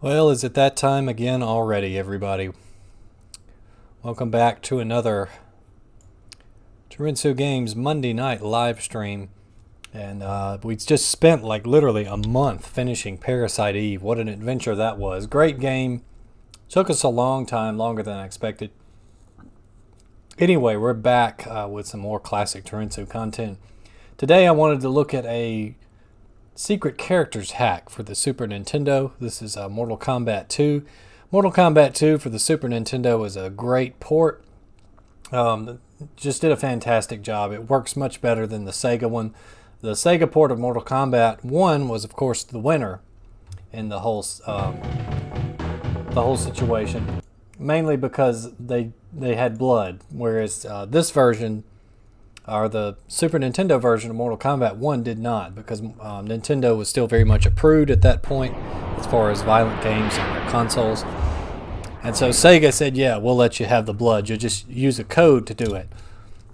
Well, is it that time again already, everybody? Welcome back to another Tekken Games Monday night live stream. And we just spent like literally a month finishing Parasite Eve. What an adventure that was. Great game. Took us a long time, longer than I expected. Anyway, we're back with some more classic Tekken content. Today I wanted to look at a secret characters hack for the Super Nintendo. This is Mortal Kombat 2. Mortal Kombat 2 for the Super Nintendo was a great port. Just did a fantastic job. It works much better than the Sega one. The Sega port of Mortal Kombat 1 was, of course, the winner in the whole situation, mainly because they had blood, whereas this version, or the Super Nintendo version of Mortal Kombat 1, did not, because Nintendo was still very much a prude at that point as far as violent games on their consoles. And so Sega said, yeah, we'll let you have the blood. You'll just use a code to do it.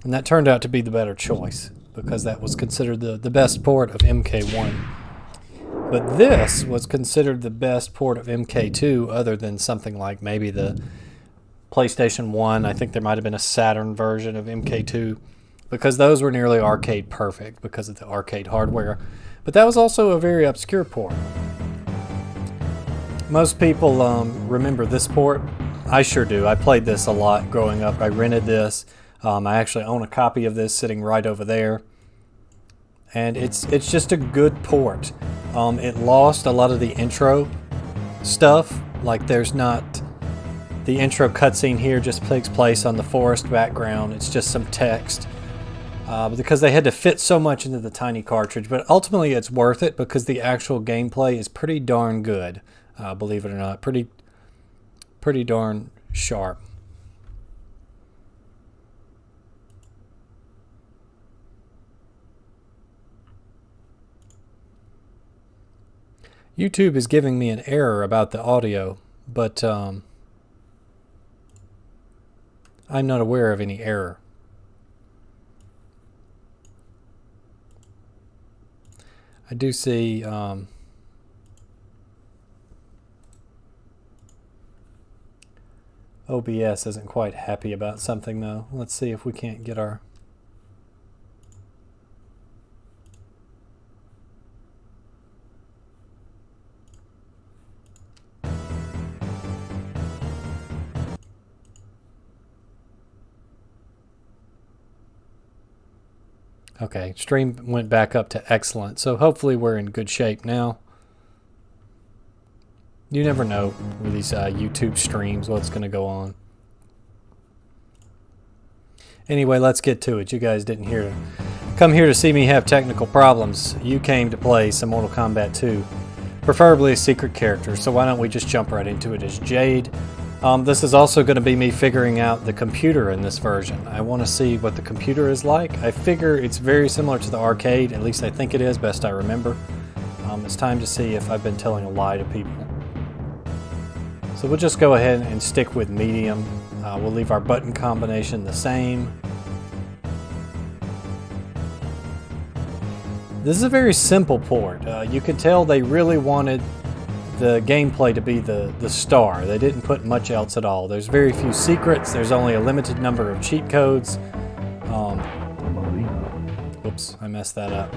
And that turned out to be the better choice, because that was considered the best port of MK1. But this was considered the best port of MK2, other than something like maybe the PlayStation 1. I think there might have been a Saturn version of MK2, because those were nearly arcade perfect because of the arcade hardware. But that was also a very obscure port. Most people remember this port. I sure do. I played this a lot growing up. I rented this. I actually own a copy of this sitting right over there. And it's just a good port. It lost a lot of the intro stuff. Like there's not... The intro cutscene here just takes place on the forest background. It's just some text. Because they had to fit so much into the tiny cartridge. But ultimately it's worth it because the actual gameplay is pretty darn good. Believe it or not. Pretty darn sharp. YouTube is giving me an error about the audio, but I'm not aware of any error. I do see OBS isn't quite happy about something though. Let's see if we can't get our... Okay, stream went back up to excellent, so hopefully we're in good shape now. You never know with these YouTube streams what's going to go on. Anyway, let's get to it. You guys didn't come here to see me have technical problems. You came to play some Mortal Kombat 2, preferably a secret character, so why don't we just jump right into it as Jade. This is also going to be me figuring out the computer in this version. I want to see what the computer is like. I figure it's very similar to the arcade, at least I think it is, best I remember. It's time to see if I've been telling a lie to people. So we'll just go ahead and stick with medium. We'll leave our button combination the same. This is a very simple port. You could tell they really wanted the gameplay to be the star. They didn't put much else at all. There's very few secrets. There's only a limited number of cheat codes. Oops, I messed that up.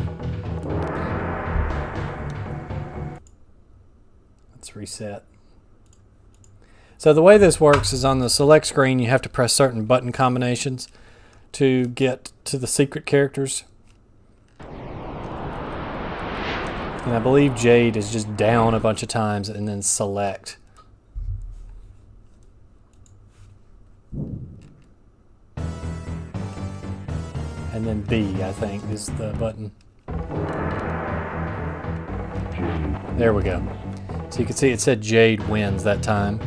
Let's reset. So the way this works is on the select screen you have to press certain button combinations to get to the secret characters. And I believe Jade is just down a bunch of times and then select. And then B, I think, is the button. There we go. So you can see it said Jade wins that time.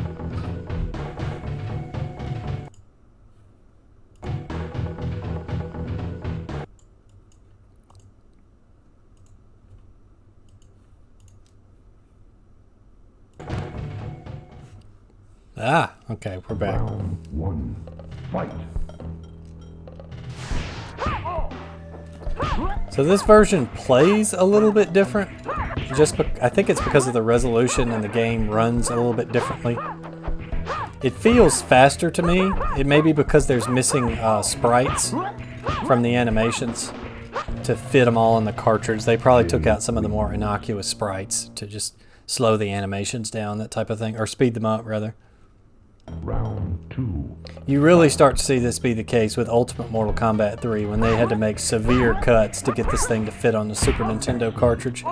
Ah, okay, we're back. Round 1, fight. So this version plays a little bit different. I think it's because of the resolution and the game runs a little bit differently. It feels faster to me. It may be because there's missing sprites from the animations to fit them all in the cartridge. They probably took out some of the more innocuous sprites to just slow the animations down, that type of thing, or speed them up rather. Round 2. You really start to see this be the case with Ultimate Mortal Kombat 3 when they had to make severe cuts to get this thing to fit on the Super Nintendo cartridge.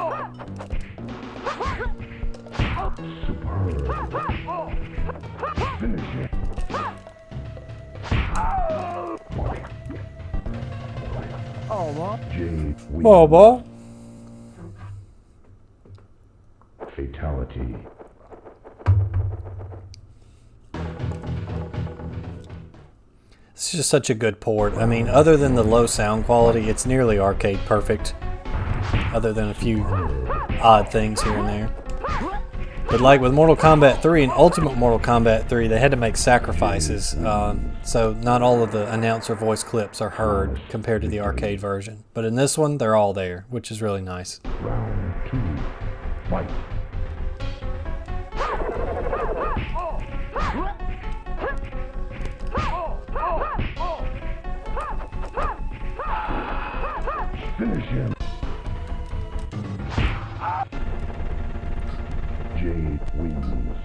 Finish it. Jade wins. Bobo. Fatality. It's just such a good port. I mean, other than the low sound quality, it's nearly arcade perfect. Other than a few odd things here and there. But like with Mortal Kombat 3 and Ultimate Mortal Kombat 3, they had to make sacrifices. So not all of the announcer voice clips are heard compared to the arcade version. But in this one, they're all there, which is really nice. Round 2. Fight. Finish him. Jade wins.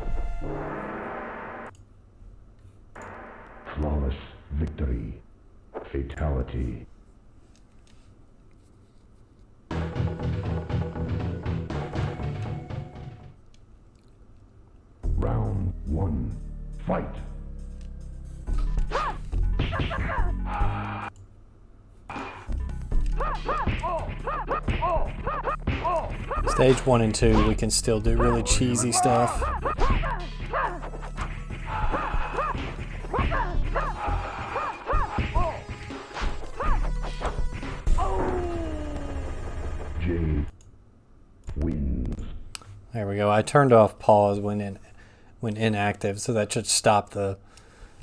Flawless victory. Fatality. Round 1. Fight. Stage 1 and 2, we can still do really cheesy stuff. Jade wins. There we go. I turned off pause when inactive, so that should stop the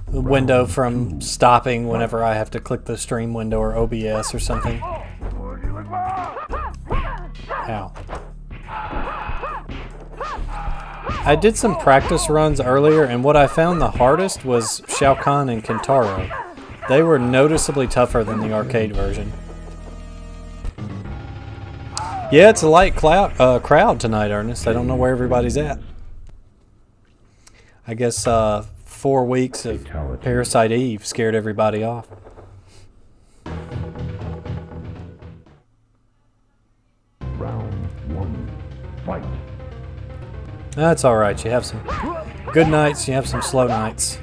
window from stopping whenever I have to click the stream window or OBS or something. Ow. I did some practice runs earlier, and what I found the hardest was Shao Kahn and Kintaro. They were noticeably tougher than the arcade version. Yeah, it's a light crowd tonight, Ernest. I don't know where everybody's at. I guess 4 weeks of Parasite Eve scared everybody off. Round 1. Fight. That's alright. You have some good nights, you have some slow nights.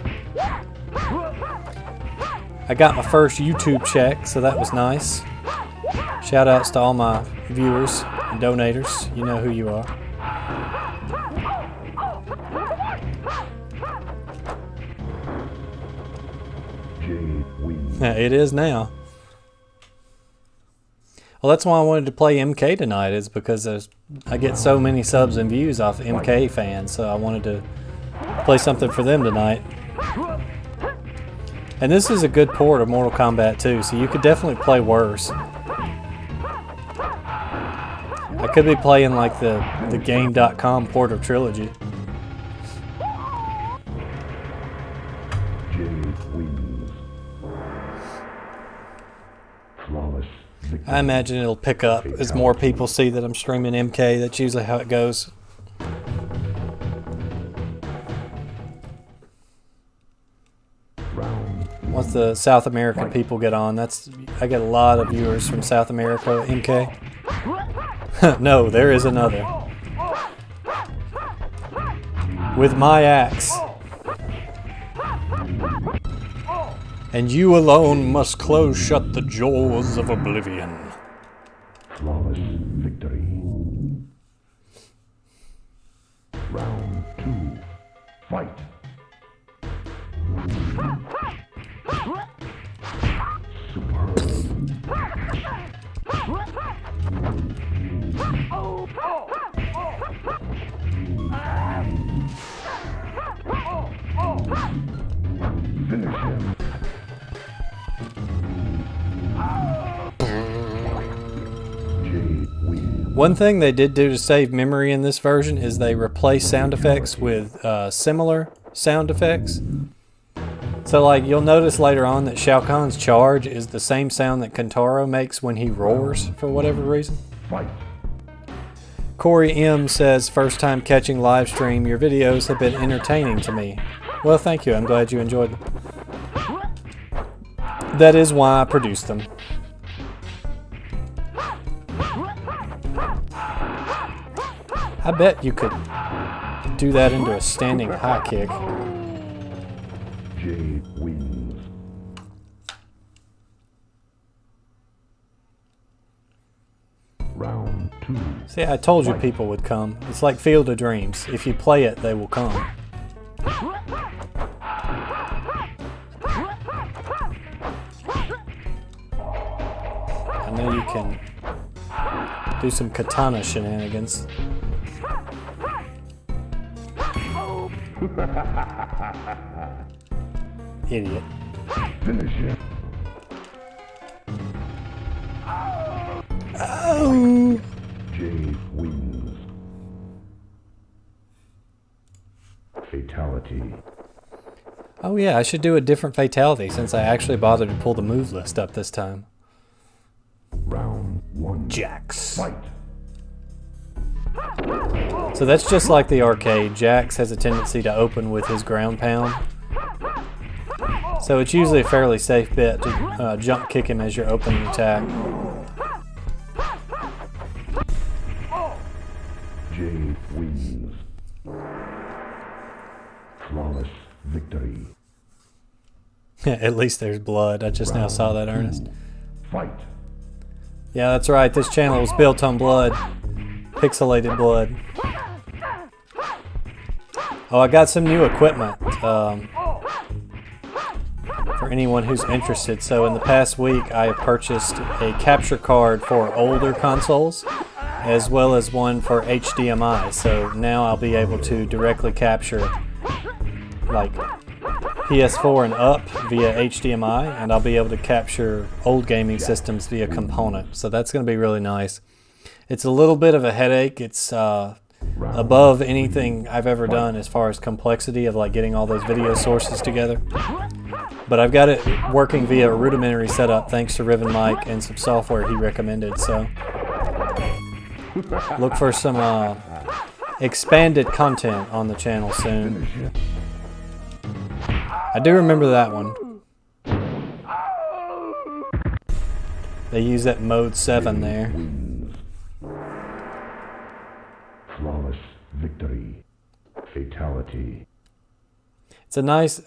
I got my first YouTube check, so that was nice. Shout outs to all my viewers and donators. You know who you are. Jade wins. It is now. Well, that's why I wanted to play MK tonight, is because I get so many subs and views off MK fans, so I wanted to play something for them tonight. And this is a good port of Mortal Kombat 2, so you could definitely play worse. I could be playing like the Game.com port of Trilogy. Jade wins. Flawless victory. I imagine it'll pick up as more people see that I'm streaming MK. That's usually how it goes. Round Once the South American people get on, I get a lot of viewers from South America, MK. No, there is another. With my axe. And you alone must close shut the jaws of oblivion. flawless victory. Round 2. Fight. Superb. Finish him. Jade wins. One thing they did do to save memory in this version is they replaced sound effects with similar sound effects. So like you'll notice later on that Shao Kahn's charge is the same sound that Kentaro makes when he roars for whatever reason. Fight. Corey M says, first time catching live stream, your videos have been entertaining to me. Well, thank you. I'm glad you enjoyed them. That is why I produced them. I bet you could do that into a standing high kick. Jade wins. Round 2. See, I told you people would come. It's like Field of Dreams. If you play it, they will come. I know you can do some katana shenanigans. Idiot. Finish him. Oh! Jade wins. Fatality. Oh yeah, I should do a different fatality since I actually bothered to pull the move list up this time. Round 1. Jax. Fight. So that's just like the arcade. Jax has a tendency to open with his ground pound. So it's usually a fairly safe bet to jump kick him as your opening attack. Jade wins. Flawless victory. At least there's blood. I just now saw that, Ernest. Fight. Yeah, that's right. This channel was built on blood. Pixelated blood. Oh, I got some new equipment for anyone who's interested. So in the past week, I have purchased a capture card for older consoles, as well as one for HDMI. So now I'll be able to directly capture like PS4 and up via HDMI, and I'll be able to capture old gaming systems via component. So that's going to be really nice. It's a little bit of a headache. It's above anything I've ever done as far as complexity of like getting all those video sources together. But I've got it working via a rudimentary setup thanks to Riven Mike and some software he recommended. So look for some expanded content on the channel soon. I do remember that one. They use that mode 7 there. Flawless victory. Fatality. It's a nice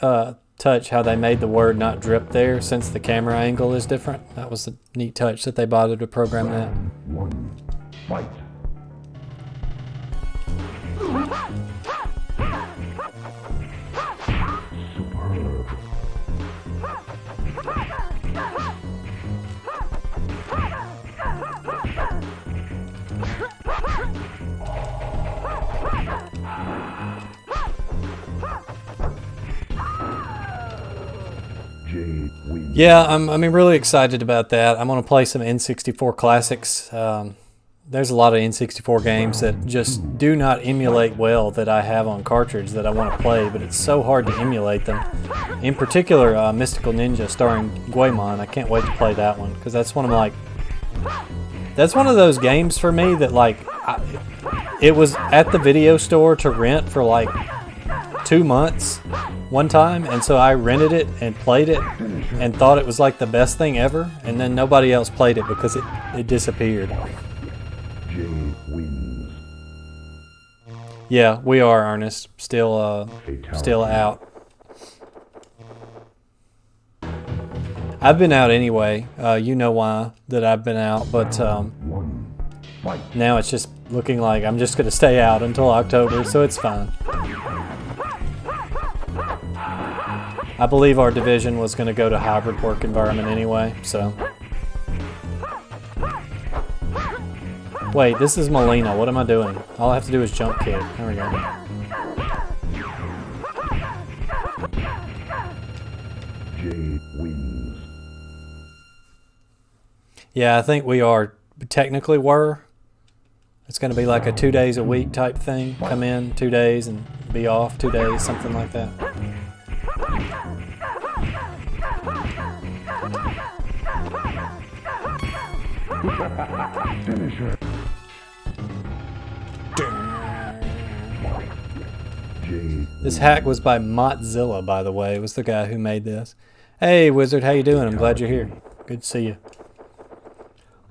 touch how they made the word not drip there since the camera angle is different. That was a neat touch that they bothered to program that. 1. Fight. Superb. Jade wins. Yeah, I'm really excited about that. I'm going to play some N64 classics. There's a lot of N64 games that just do not emulate well that I have on cartridge that I want to play, but it's so hard to emulate them. In particular, Mystical Ninja starring Guamon. I can't wait to play that one because that's one of that's one of those games for me that it was at the video store to rent for like 2 months one time, and so I rented it and played it and thought it was like the best thing ever, and then nobody else played it because it disappeared. Jade wins. Yeah, we are, Ernest. Still out. I've been out anyway. You know why that I've been out, but 1. Fight. now it's just looking like I'm just going to stay out until October, so it's fine. I believe our division was going to go to hybrid work environment anyway, so. Wait, this is Molina. What am I doing? All I have to do is jump kick. There we go. Jade wins. Yeah, I think we are technically were. It's going to be like a 2 days a week type thing. Come in 2 days and be off 2 days, something like that. Finisher. Jade. This hack was by MottZilla, by the way. It was the guy who made this. Hey, Wizard, how you doing? I'm glad you're here. Good to see you.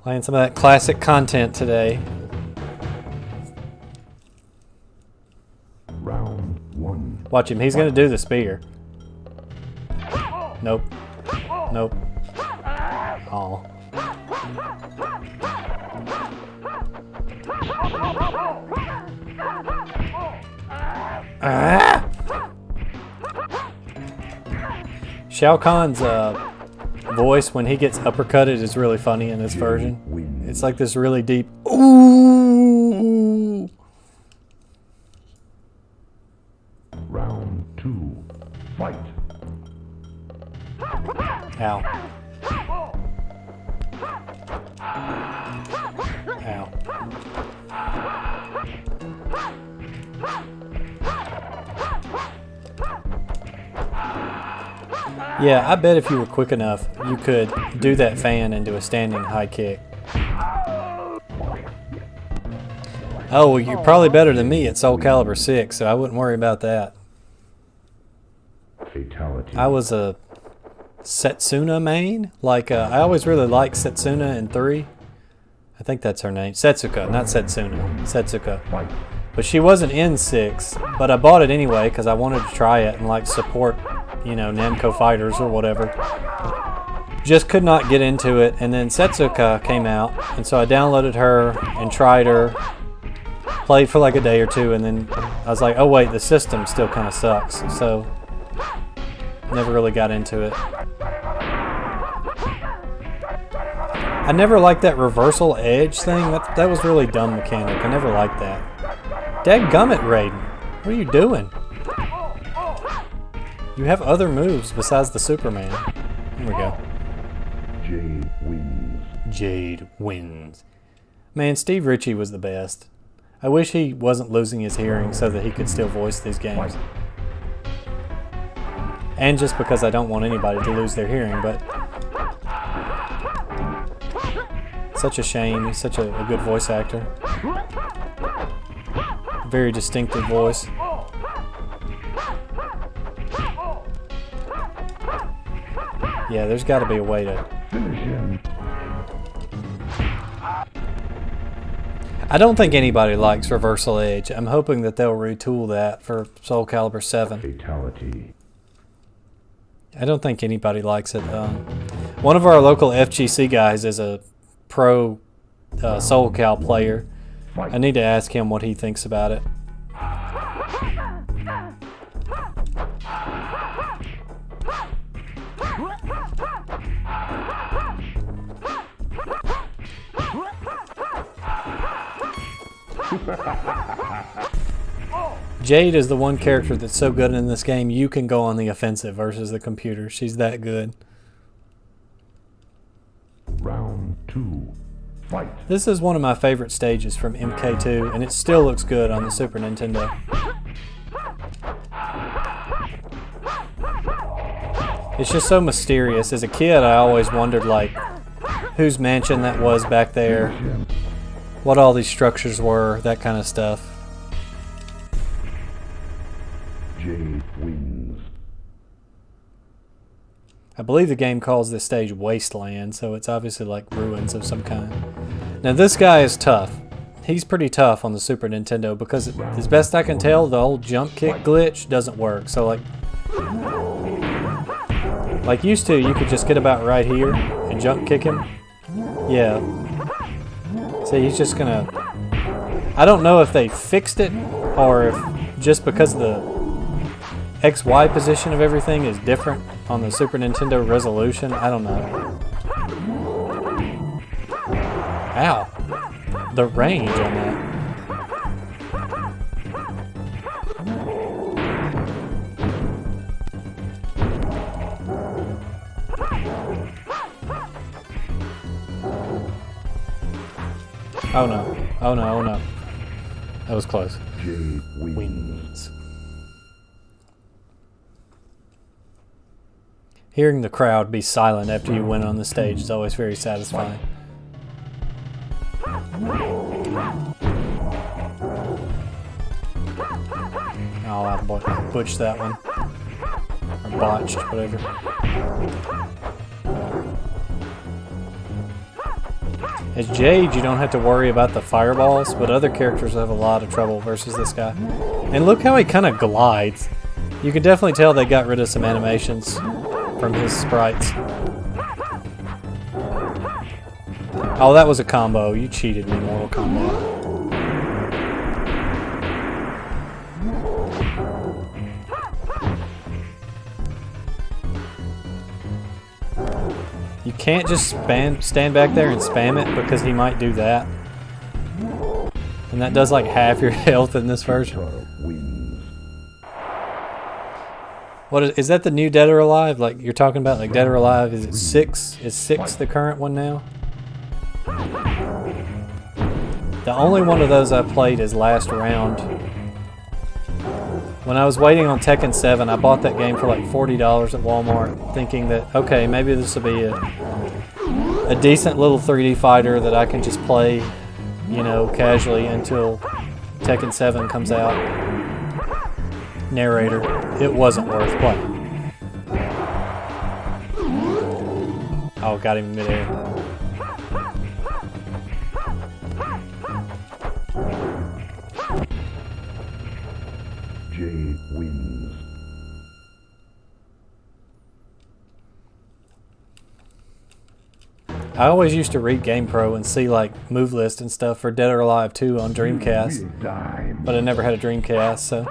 Playing some of that classic content today. Round 1. Watch him. He's going to do the spear. Nope. Nope. Oh. Ah! Shao Kahn's voice when he gets uppercutted is really funny in this version. It's like this really deep ooh. Round 2. Fight. Ow. Ow. Yeah, I bet if you were quick enough, you could do that fan into a standing high kick. Oh, well, you're probably better than me at Soul Calibur 6, so I wouldn't worry about that. Fatality. I was a Setsuna main. Like, I always really liked Setsuna in 3. I think that's her name. Setsuka, not Setsuna. Setsuka. Fight. But she wasn't in 6, but I bought it anyway because I wanted to try it and like support, you know, Namco Fighters or whatever. Just could not get into it, and then Setsuka came out, and so I downloaded her and tried her, played for like a day or two, and then I was like, oh wait, the system still kind of sucks, so never really got into it. I never liked that reversal edge thing. That was really dumb mechanic. I never liked that. Dadgummit, Raiden. What are you doing? You have other moves besides the Superman. Here we go. Jade wins. Jade wins. Man, Steve Ritchie was the best. I wish he wasn't losing his hearing so that he could still voice these games. And just because I don't want anybody to lose their hearing, but such a shame. He's such a good voice actor. Very distinctive voice. Yeah, there's got to be a way to... Finish him. I don't think anybody likes reversal edge. I'm hoping that they'll retool that for Soul Calibur 7. Fatality. I don't think anybody likes it. One of our local FGC guys is a pro Soul Cal player. I need to ask him what he thinks about it. Jade is the one character that's so good in this game you can go on the offensive versus the computer. She's that good. Round 2. Fight. This is one of my favorite stages from MK2, and it still looks good on the Super Nintendo. It's just so mysterious. As a kid, I always wondered, like, whose mansion that was back there, what all these structures were, that kind of stuff. Jade wins. I believe the game calls this stage Wasteland, so it's obviously like ruins of some kind. Now this guy is tough. He's pretty tough on the Super Nintendo because, as best I can tell, the old jump kick glitch doesn't work. So like used to, you could just get about right here and jump kick him. Yeah. See, he's just gonna... I don't know if they fixed it or if just because the XY position of everything is different on the Super Nintendo resolution. I don't know. Ow. The range on that. Oh no. Oh no, oh no. That was close. Jade wins. Wins. Hearing the crowd be silent after you win on the stage is always very satisfying. Oh, I butched that one. Or botched, whatever. As Jade, you don't have to worry about the fireballs, but other characters have a lot of trouble versus this guy. And look how he kind of glides. You can definitely tell they got rid of some animations from his sprites. Oh, that was a combo. You cheated me, Mortal Kombat. You can't just stand back there and spam it because he might do that. And that does like half your health in this version. What is that the new Dead or Alive? Like you're talking about like Dead or Alive, is it 6? Is 6 the current one now? The only one of those I played is Last Round. When I was waiting on Tekken 7, I bought that game for like $40 at Walmart, thinking that, okay, maybe this will be a decent little 3D fighter that I can just play, you know, casually until Tekken 7 comes out. Narrator, it wasn't worth playing. Oh, got him midair. Jade wins. I always used to read GamePro and see like move list and stuff for Dead or Alive 2 on Dreamcast, but I never had a Dreamcast, so.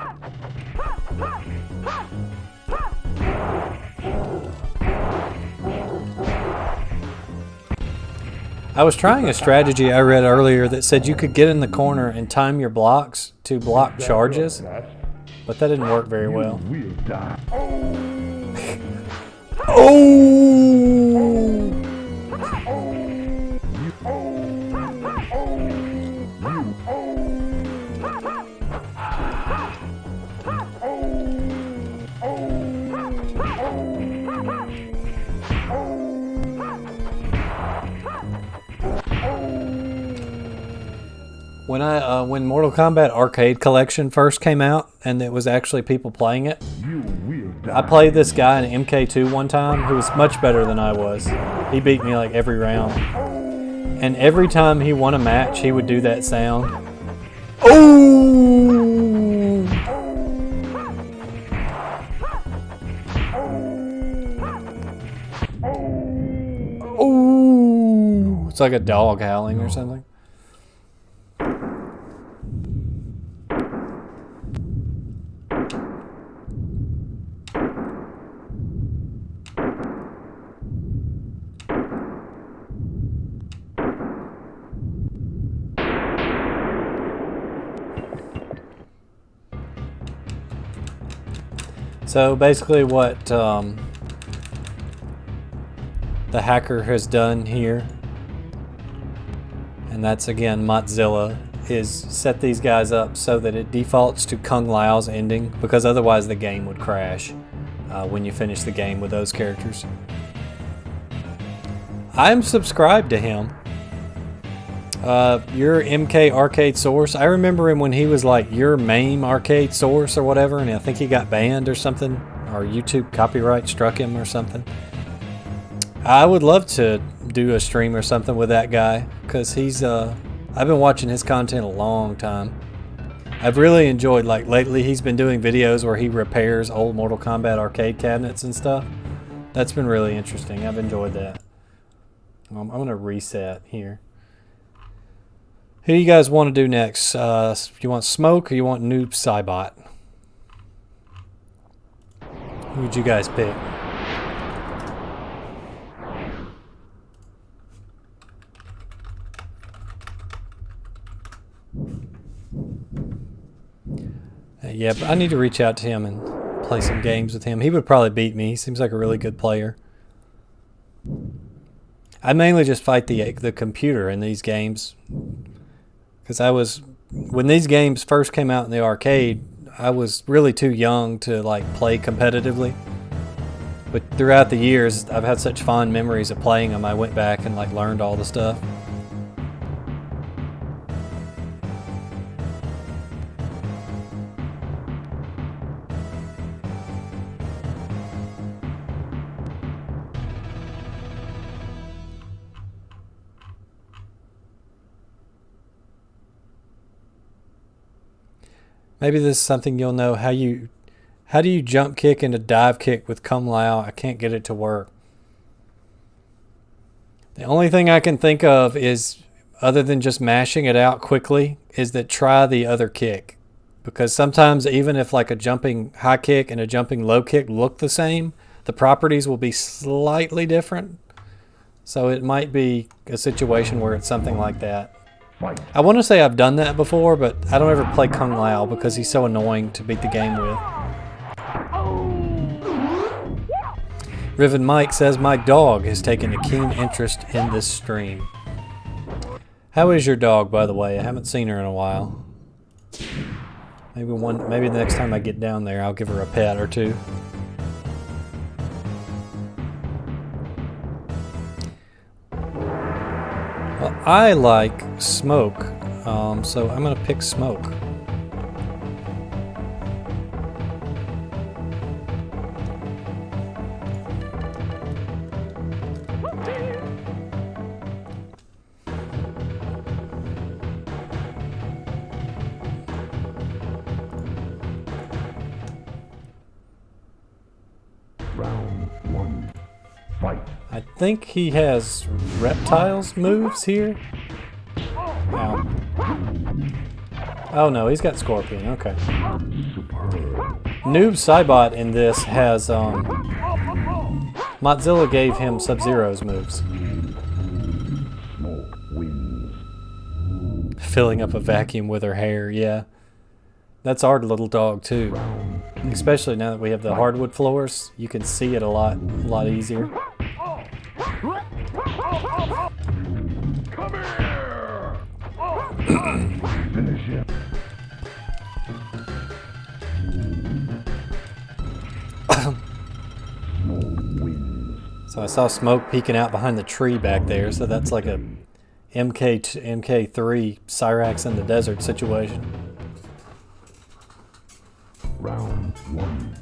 I was trying a strategy I read earlier that said you could get in the corner and time your blocks to block charges, but that didn't work very well. Oh! When Mortal Kombat Arcade Collection first came out, and it was actually people playing it, I played this guy in MK2 one time who was much better than I was. He beat me like every round. And every time he won a match, he would do that sound. Oh! Oh! It's like a dog howling or something. So basically what the hacker has done here, and that's again MottZilla, is set these guys up so that it defaults to Kung Lao's ending, because otherwise the game would crash when you finish the game with those characters. I'm subscribed to him. Your MK Arcade Source. I remember him when he was like your MAME Arcade Source or whatever, and I think he got banned or something, or YouTube copyright struck him or something. I would love to do a stream or something with that guy, because he's I've been watching his content a long time. I've really enjoyed, like lately he's been doing videos where he repairs old Mortal Kombat arcade cabinets and stuff. That's been really interesting. I've enjoyed that. I'm gonna reset here. Who do you guys want to do next? You want Smoke or you want Noob Cybot? Who would you guys pick? Yeah, but I need to reach out to him and play some games with him. He would probably beat me. He seems like a really good player. I mainly just fight the computer in these games. Because when these games first came out in the arcade, I was really too young to like play competitively. But throughout the years, I've had such fond memories of playing them. I went back and like learned all the stuff. Maybe this is something you'll know. How do you jump kick into dive kick with Kung Lao? I can't get it to work. The only thing I can think of is, other than just mashing it out quickly, is that try the other kick. Because sometimes even if like a jumping high kick and a jumping low kick look the same, the properties will be slightly different. So it might be a situation where it's something like that. I want to say I've done that before, but I don't ever play Kung Lao because he's so annoying to beat the game with. Riven Mike says, my dog has taken a keen interest in this stream. How is your dog, by the way? I haven't seen her in a while. Maybe the next time I get down there, I'll give her a pet or two. Well, I like smoke, so I'm going to pick smoke. Round 1. Fight. I think he has reptiles moves here. Ow. Oh no, he's got scorpion. Okay. Noob Cybot in this has MottZilla gave him Sub-Zero's moves. Smoke wins. Filling up a vacuum with her hair, yeah. That's our little dog too. Especially now that we have the hardwood floors, you can see it a lot easier. Come here! Finish him. Smoke wins. So I saw smoke peeking out behind the tree back there, so that's like a MK3 Cyrax in the desert situation. Round 1.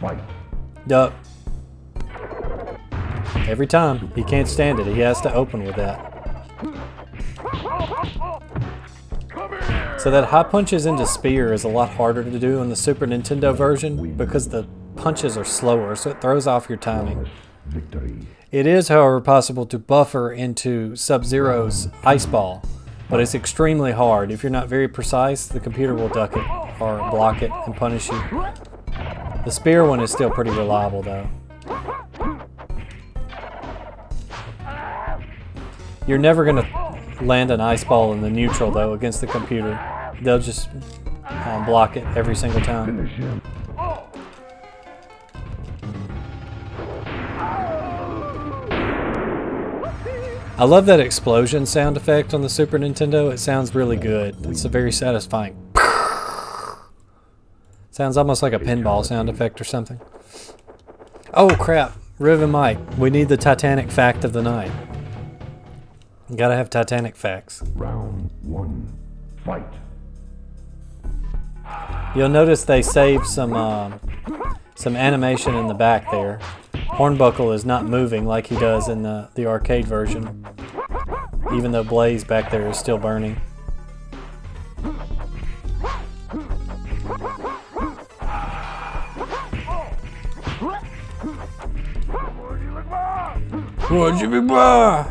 Fight. Duck. Every time. He can't stand it. He has to open with that. So that high punches into spear is a lot harder to do in the Super Nintendo version because the punches are slower, so it throws off your timing. Victory. It is, however, possible to buffer into Sub-Zero's Ice Ball, but it's extremely hard. If you're not very precise, the computer will duck it or block it and punish you. The spear one is still pretty reliable though. You're never going to land an ice ball in the neutral though against the computer. They'll just block it every single time. Finish him. I love that explosion sound effect on the Super Nintendo. It sounds really good. It's a very satisfying. Sounds almost like a pinball sound effect or something. Oh crap, Riven Mike, we need the Titanic fact of the night. You gotta have Titanic facts. Round 1. Fight. You'll notice they saved some animation in the back there. Hornbuckle is not moving like he does in the arcade version, even though Blaze back there is still burning. What'd you be by?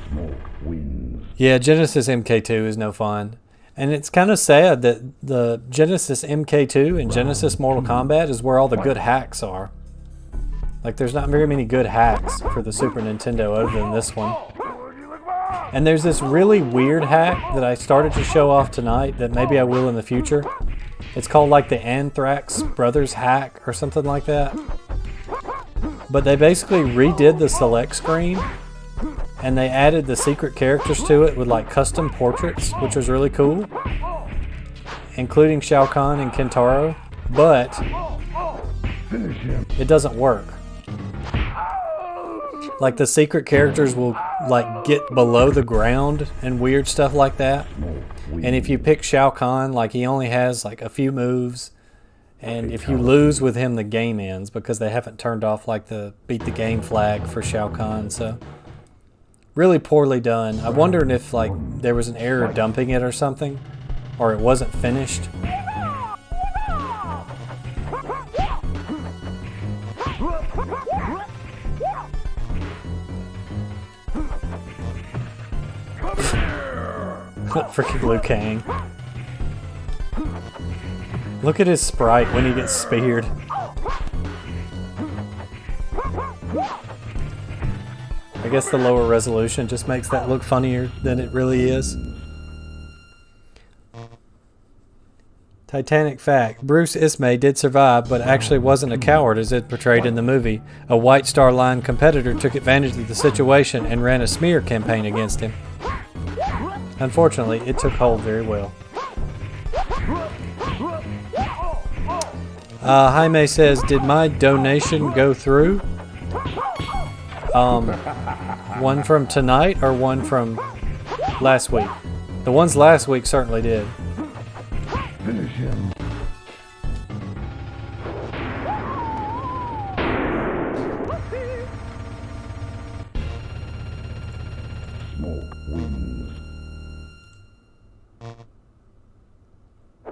Smoke wins. Yeah, Genesis MK2 is no fun. And it's kind of sad that the Genesis MK2 and Genesis Mortal Kombat is where all the good hacks are. Like, there's not very many good hacks for the Super Nintendo other than this one. And there's this really weird hack that I started to show off tonight that maybe I will in the future. It's called like the Anthrax Brothers hack or something like that. But they basically redid the select screen and they added the secret characters to it with like custom portraits, which was really cool, including Shao Kahn and Kentaro, but it doesn't work. Like the secret characters will like get below the ground and weird stuff like that. And if you pick Shao Kahn, like he only has like a few moves, and if you lose with him, the game ends because they haven't turned off like the beat the game flag for Shao Kahn. So really poorly done. I wondered if like there was an error dumping it or something, or it wasn't finished. Freaking Liu Kang. Look at his sprite when he gets speared. I guess the lower resolution just makes that look funnier than it really is. Titanic fact. Bruce Ismay did survive, but actually wasn't a coward as it portrayed in the movie. A White Star Line competitor took advantage of the situation and ran a smear campaign against him. Unfortunately, it took hold very well. Jaime says, did my donation go through? One from tonight or one from last week? The ones last week certainly did. Finish him. Smoke wins.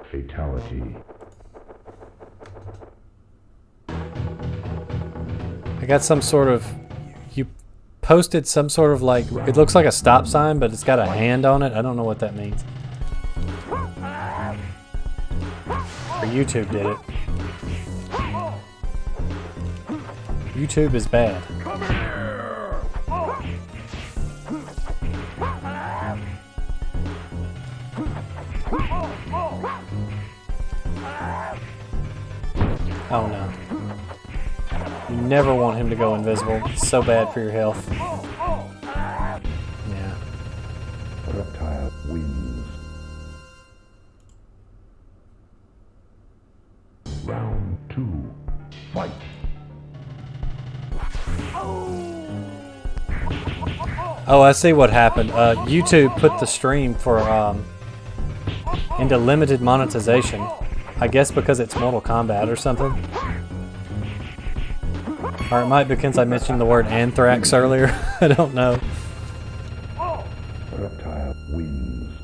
Fatality. I got some sort of, you posted some sort of like, it looks like a stop sign, but it's got a hand on it. I don't know what that means. Or YouTube did it. YouTube is bad. Oh no. You never want him to go invisible. It's so bad for your health. Yeah. Reptile wins. Round 2. Fight. Oh, I see what happened. YouTube put the stream for into limited monetization. I guess because it's Mortal Kombat or something. Or it might be because I mentioned the word anthrax earlier. I don't know. Reptile wins.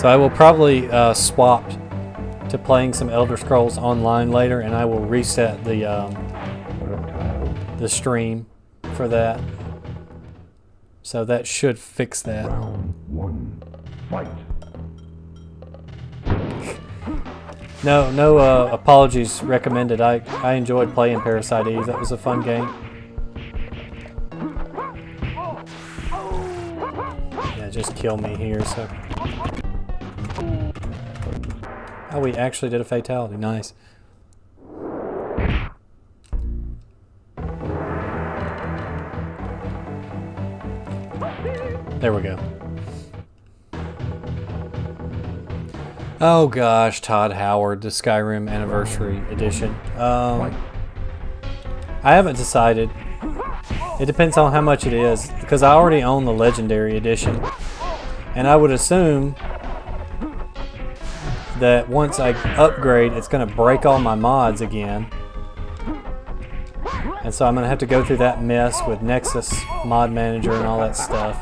So I will probably swap to playing some Elder Scrolls Online later, and I will reset the stream for that. So that should fix that. Round 1. Fight. No apologies recommended. I enjoyed playing Parasite Eve. That was a fun game. Yeah, just kill me here. So. Oh, we actually did a fatality. Nice. There we go. Oh gosh, Todd Howard, the Skyrim Anniversary Edition. I haven't decided. It depends on how much it is, because I already own the Legendary Edition. And I would assume that once I upgrade, it's going to break all my mods again. And so I'm going to have to go through that mess with Nexus Mod Manager and all that stuff.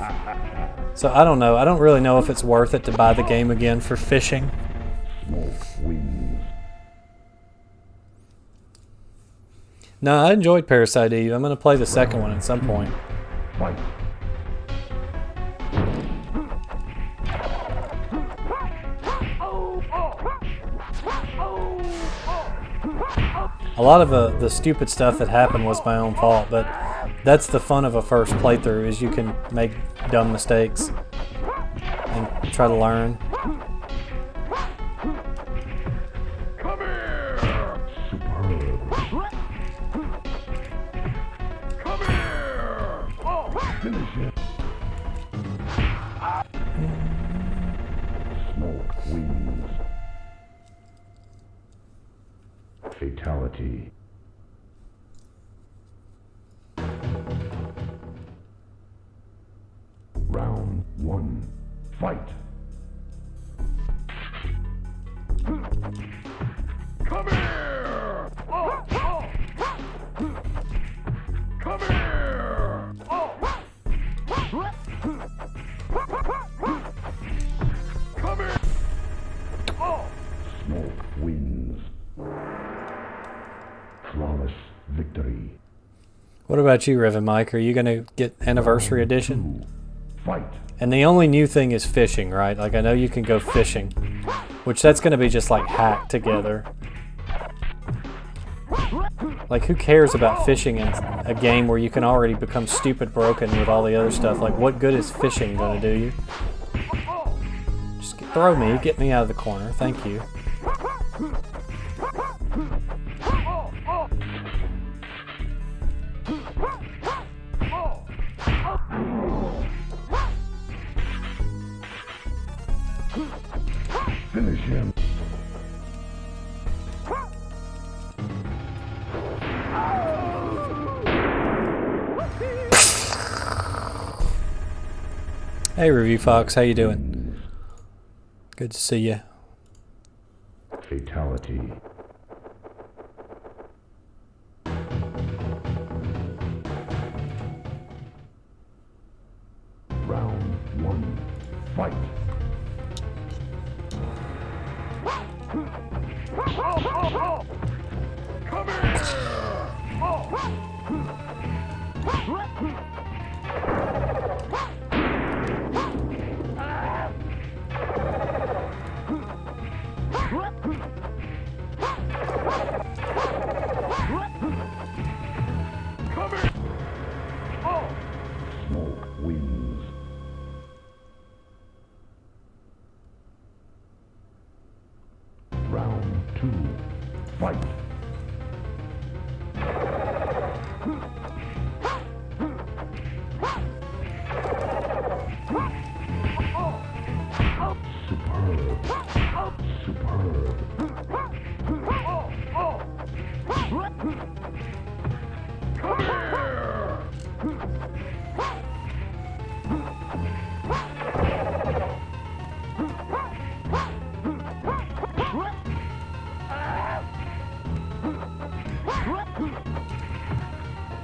So I don't know. I don't really know if it's worth it to buy the game again for fishing. No, I enjoyed Parasite Eve. I'm going to play the second one at some point. Fight. A lot of the stupid stuff that happened was my own fault, but that's the fun of a first playthrough, is you can make dumb mistakes and try to learn. Come here! Superb. Come here! Oh, finish it. Smoke wins. Fatality. Round 1. Fight. Come here! Oh, oh. Come here! Oh. Come here! Oh. Smoke wins. Flawless victory. What about you, Revan Mike? Are you going to get Anniversary Edition? Fight. And the only new thing is fishing, right? Like, I know you can go fishing, which that's going to be just like hacked together. Like, who cares about fishing in a game where you can already become stupid broken with all the other stuff? Like, what good is fishing going to do you? Just throw me, get me out of the corner. Thank you. Finish him. Hey, Review Fox, how you doing? Good to see you. Fatality. Round 1. Fight. Come here! Smoke wins. Round 2. Fight. Superb. Superb. Come here!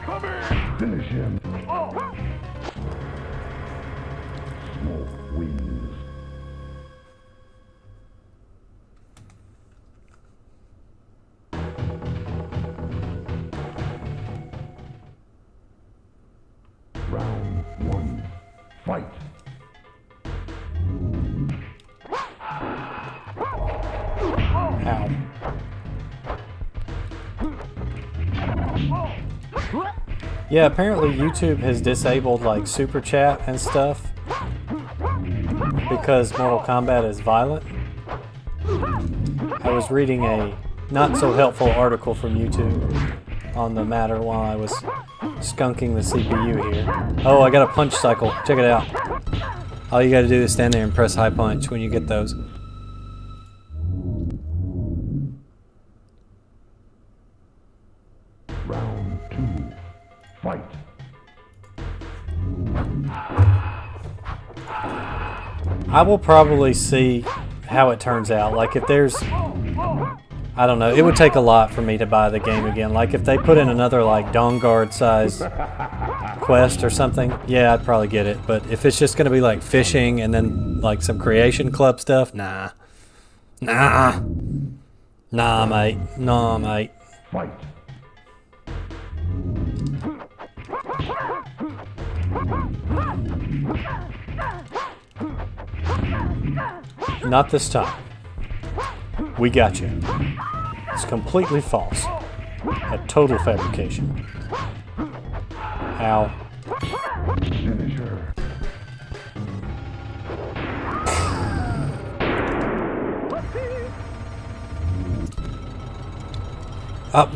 Come here! Finish him. Smoke wins. Round 1. Fight. Ow. Yeah, apparently YouTube has disabled like super chat and stuff because Mortal Kombat is violent. I was reading a not so helpful article from YouTube on the matter while I was skunking the CPU here. Oh, I got a punch cycle. Check it out. All you gotta do is stand there and press high punch when you get those. Round 2. Fight. I will probably see how it turns out. Like if there's, I don't know, it would take a lot for me to buy the game again. Like if they put in another like Dawnguard size quest or something, yeah, I'd probably get it. But if it's just gonna be like fishing and then like some Creation Club stuff, nah. Nah. Nah, mate. Nah, mate. Fight. Not this time. We got you. It's completely false. a total fabrication. Ow. Finisher.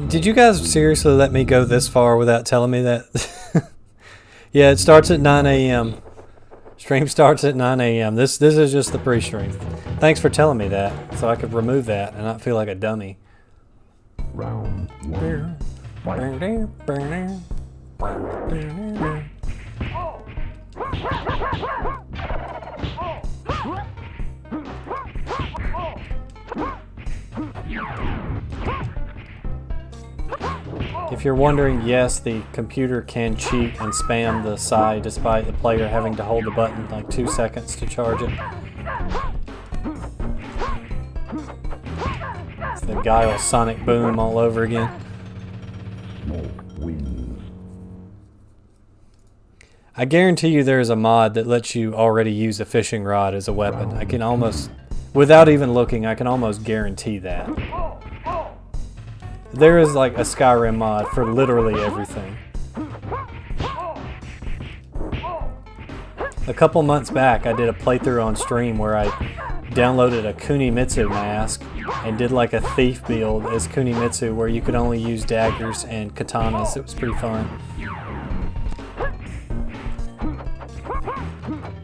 Did you guys seriously let me go this far without telling me that? Yeah, it starts at 9 a.m. Stream starts at 9 a.m. This is just the pre-stream. Thanks for telling me that, so I could remove that and not feel like a dummy. Round 1. Fight. If you're wondering, yes, the computer can cheat and spam the side despite the player having to hold the button like 2 seconds to charge it. It's the Guile Sonic Boom all over again. Smoke wings. I guarantee you there is a mod that lets you already use a fishing rod as a weapon. I can almost, without even looking, I can almost guarantee that. There is like a Skyrim mod for literally everything. A couple months back, I did a playthrough on stream where I downloaded a Kunimitsu mask and did like a thief build as Kunimitsu where you could only use daggers and katanas. It was pretty fun.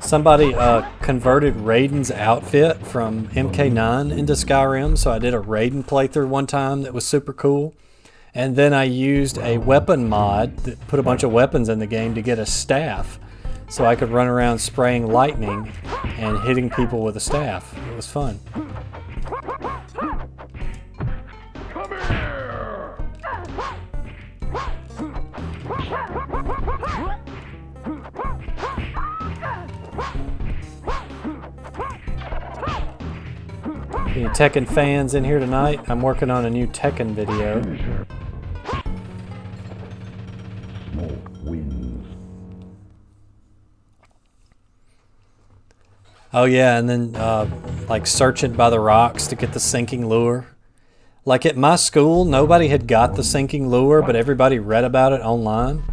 Somebody converted Raiden's outfit from MK9 into Skyrim, so I did a Raiden playthrough one time that was super cool. And then I used a weapon mod that put a bunch of weapons in the game to get a staff, so I could run around spraying lightning and hitting people with a staff. It was fun. Come here. Any Tekken fans in here tonight? I'm working on a new Tekken video. Finisher. Smoke wings. Oh yeah, and then like searching by the rocks to get the sinking lure. Like at my school, nobody had got the sinking lure, but everybody read about it online.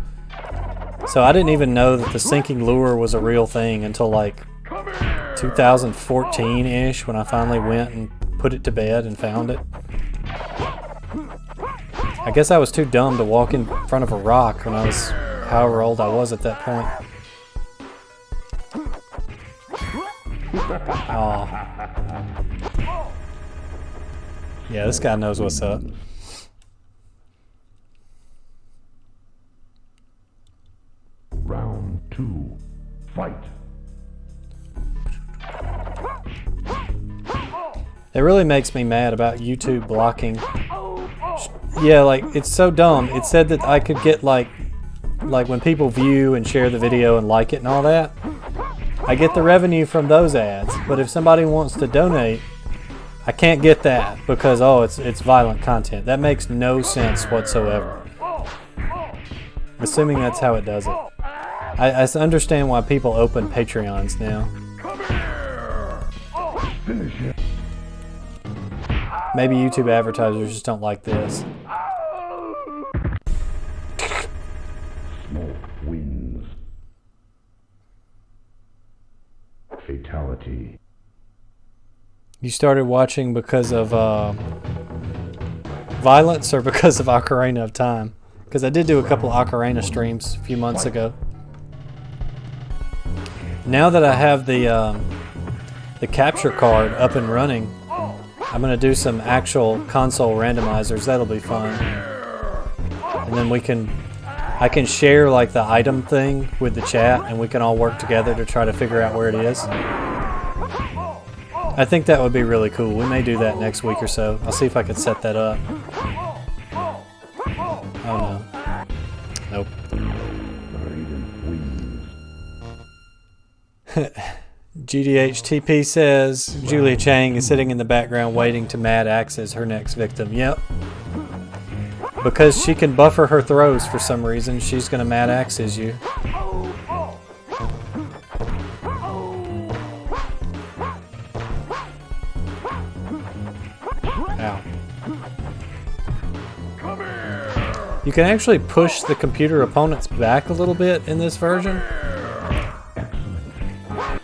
So I didn't even know that the sinking lure was a real thing until like 2014-ish when I finally went and put it to bed and found it. I guess I was too dumb to walk in front of a rock when I was however old I was at that point. Aw. Yeah, this guy knows what's up. Round 2. Fight. It really makes me mad about YouTube blocking. Yeah, like, it's so dumb. It said that I could get, like when people view and share the video and like it and all that, I get the revenue from those ads. But if somebody wants to donate, I can't get that because, oh, it's violent content. That makes no sense whatsoever. Assuming that's how it does it. I understand why people open Patreons now. Finish him. Maybe YouTube advertisers just don't like this. Smoke wins. Fatality. You started watching because of violence or because of Ocarina of Time? Because I did do a couple of Ocarina streams a few months ago. Now that I have the capture card up and running, I'm going to do some actual console randomizers. That'll be fun. And then I can share like the item thing with the chat and we can all work together to try to figure out where it is. I think that would be really cool. We may do that next week or so. I'll see if I can set that up. Oh no. Nope. GDHTP says Julia Chang is sitting in the background waiting to Mad Axe as her next victim. Yep. Because she can buffer her throws for some reason, she's gonna Mad Axe as you. Ow. You can actually push the computer opponents back a little bit in this version.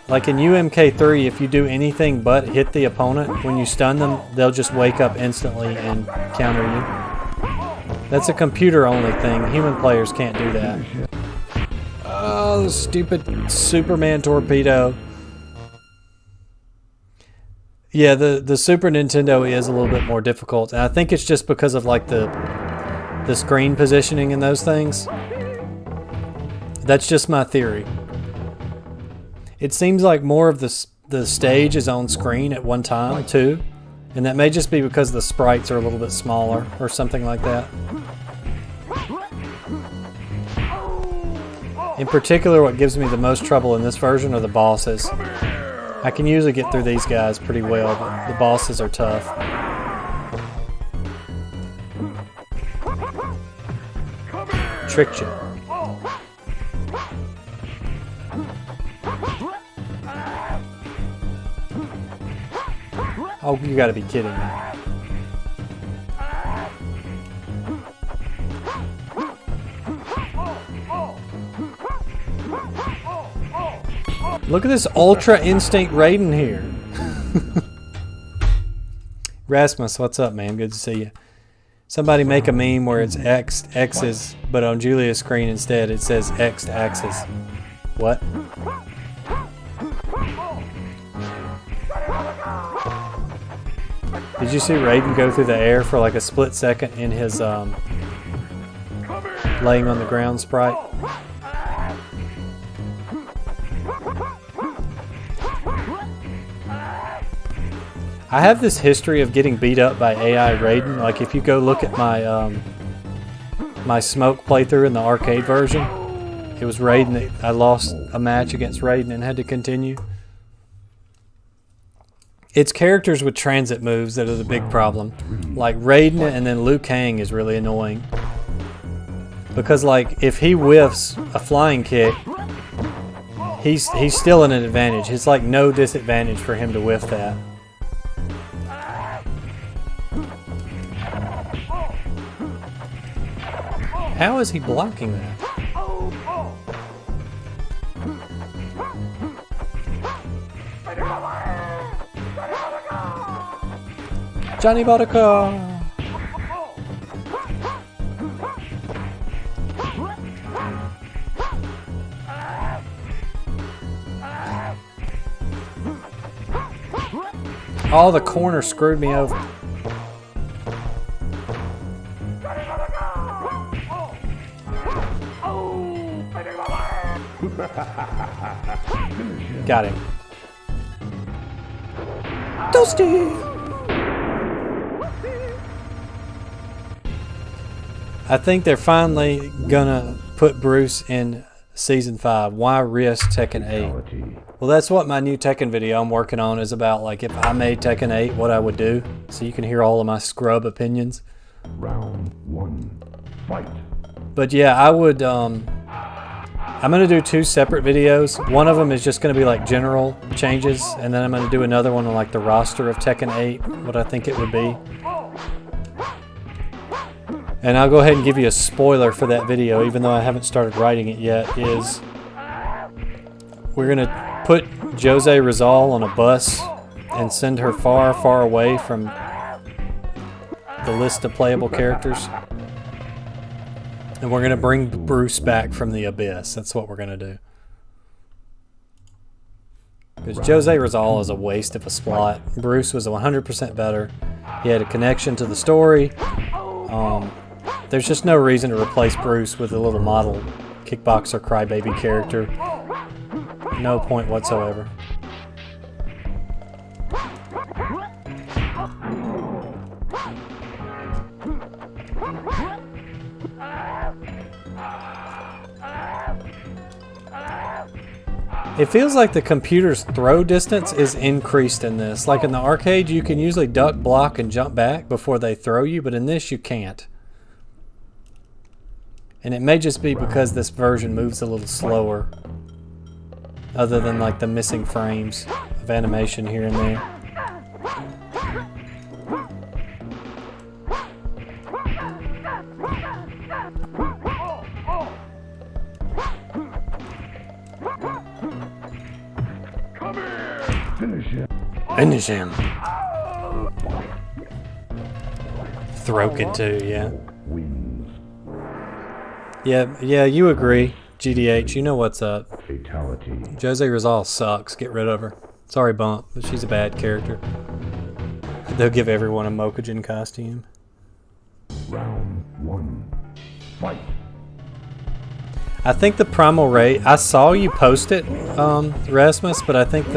Like in UMK3, if you do anything but hit the opponent, when you stun them, they'll just wake up instantly and counter you. That's a computer-only thing. Human players can't do that. Oh, stupid Superman torpedo. Yeah, the Super Nintendo is a little bit more difficult, and I think it's just because of like the screen positioning and those things. That's just my theory. It seems like more of the stage is on screen at one time too, and that may just be because the sprites are a little bit smaller or something like that. In particular, what gives me the most trouble in this version are the bosses. I can usually get through these guys pretty well, but the bosses are tough. Tricked you. Oh, you gotta be kidding me. Look at this Ultra Instinct Raiden here. Rasmus, what's up, man? Good to see you. Somebody make a meme where it's X's, but on Julia's screen instead it says X axis. What? Did you see Raiden go through the air for like a split second in his laying on the ground sprite? I have this history of getting beat up by AI Raiden. Like if you go look at my my Smoke playthrough in the arcade version, it was Raiden. I lost a match against Raiden and had to continue. It's characters with transit moves that are the big problem. Like Raiden and then Liu Kang is really annoying. Because like if he whiffs a flying kick, he's still in an advantage. It's like no disadvantage for him to whiff that. How is he blocking that? Johnny bought a car. Oh, the corner screwed me over. Got him. Toasty! I think they're finally gonna put Bruce in Season 5. Why risk Tekken 8? Well, that's what my new Tekken video I'm working on is about. Like, if I made Tekken 8, what I would do. So you can hear all of my scrub opinions. Round 1. Fight. But yeah, I would... I'm going to do 2 separate videos. One of them is just going to be like general changes, and then I'm going to do another one on like the roster of Tekken 8, what I think it would be. And I'll go ahead and give you a spoiler for that video, even though I haven't started writing it yet, is we're going to put Jose Rizal on a bus and send her far, far away from the list of playable characters. And we're going to bring Bruce back from the abyss. That's what we're going to do. Because Jose Rizal is a waste of a slot. Bruce was 100% better. He had a connection to the story. There's just no reason to replace Bruce with a little model kickboxer crybaby character. No point whatsoever. It feels like the computer's throw distance is increased in this. Like in the arcade, you can usually duck, block, and jump back before they throw you, but in this you can't. And it may just be because this version moves a little slower, other than like the missing frames of animation here and there. Finish him. Finish him. Throken too, yeah. Wins. Yeah, you agree. GDH, you know what's up. Fatality. Jose Rizal sucks. Get rid of her. Sorry, Bump, but she's a bad character. They'll give everyone a Mokujin costume. Round 1. Fight. I think the Primal Rage. I saw you post it, Rasmus, but I think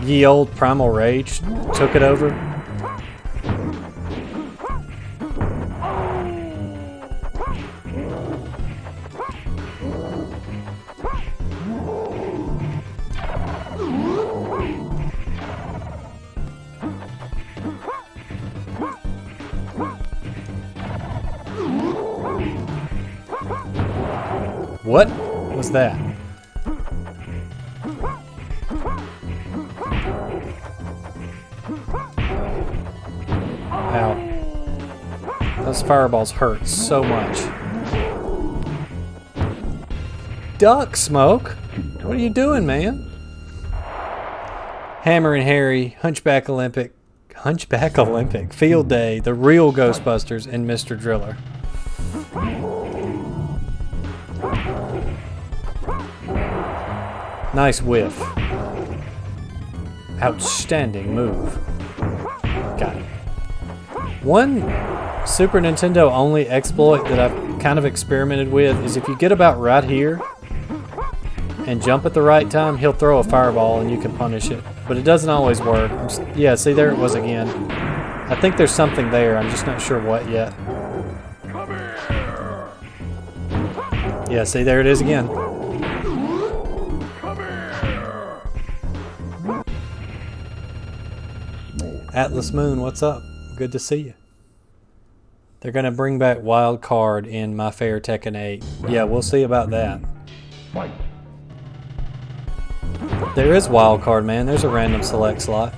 ye old Primal Rage took it over. What was that? Ow. Those fireballs hurt so much. Duck Smoke? What are you doing, man? Hammer and Harry, Hunchback Olympic, Field Day, The Real Ghostbusters, and Mr. Driller. Nice whiff. Outstanding move. Got it. One Super Nintendo only exploit that I've kind of experimented with is if you get about right here and jump at the right time, he'll throw a fireball and you can punish it. But it doesn't always work. Yeah, see, there it was again. I think there's something there. I'm just not sure what yet. Yeah, see, there it is again. Atlas Moon, what's up? Good to see you. They're going to bring back Wild Card in My Fair Tekken 8. Yeah, we'll see about that. Fight. There is Wild Card, man. There's a random select slot.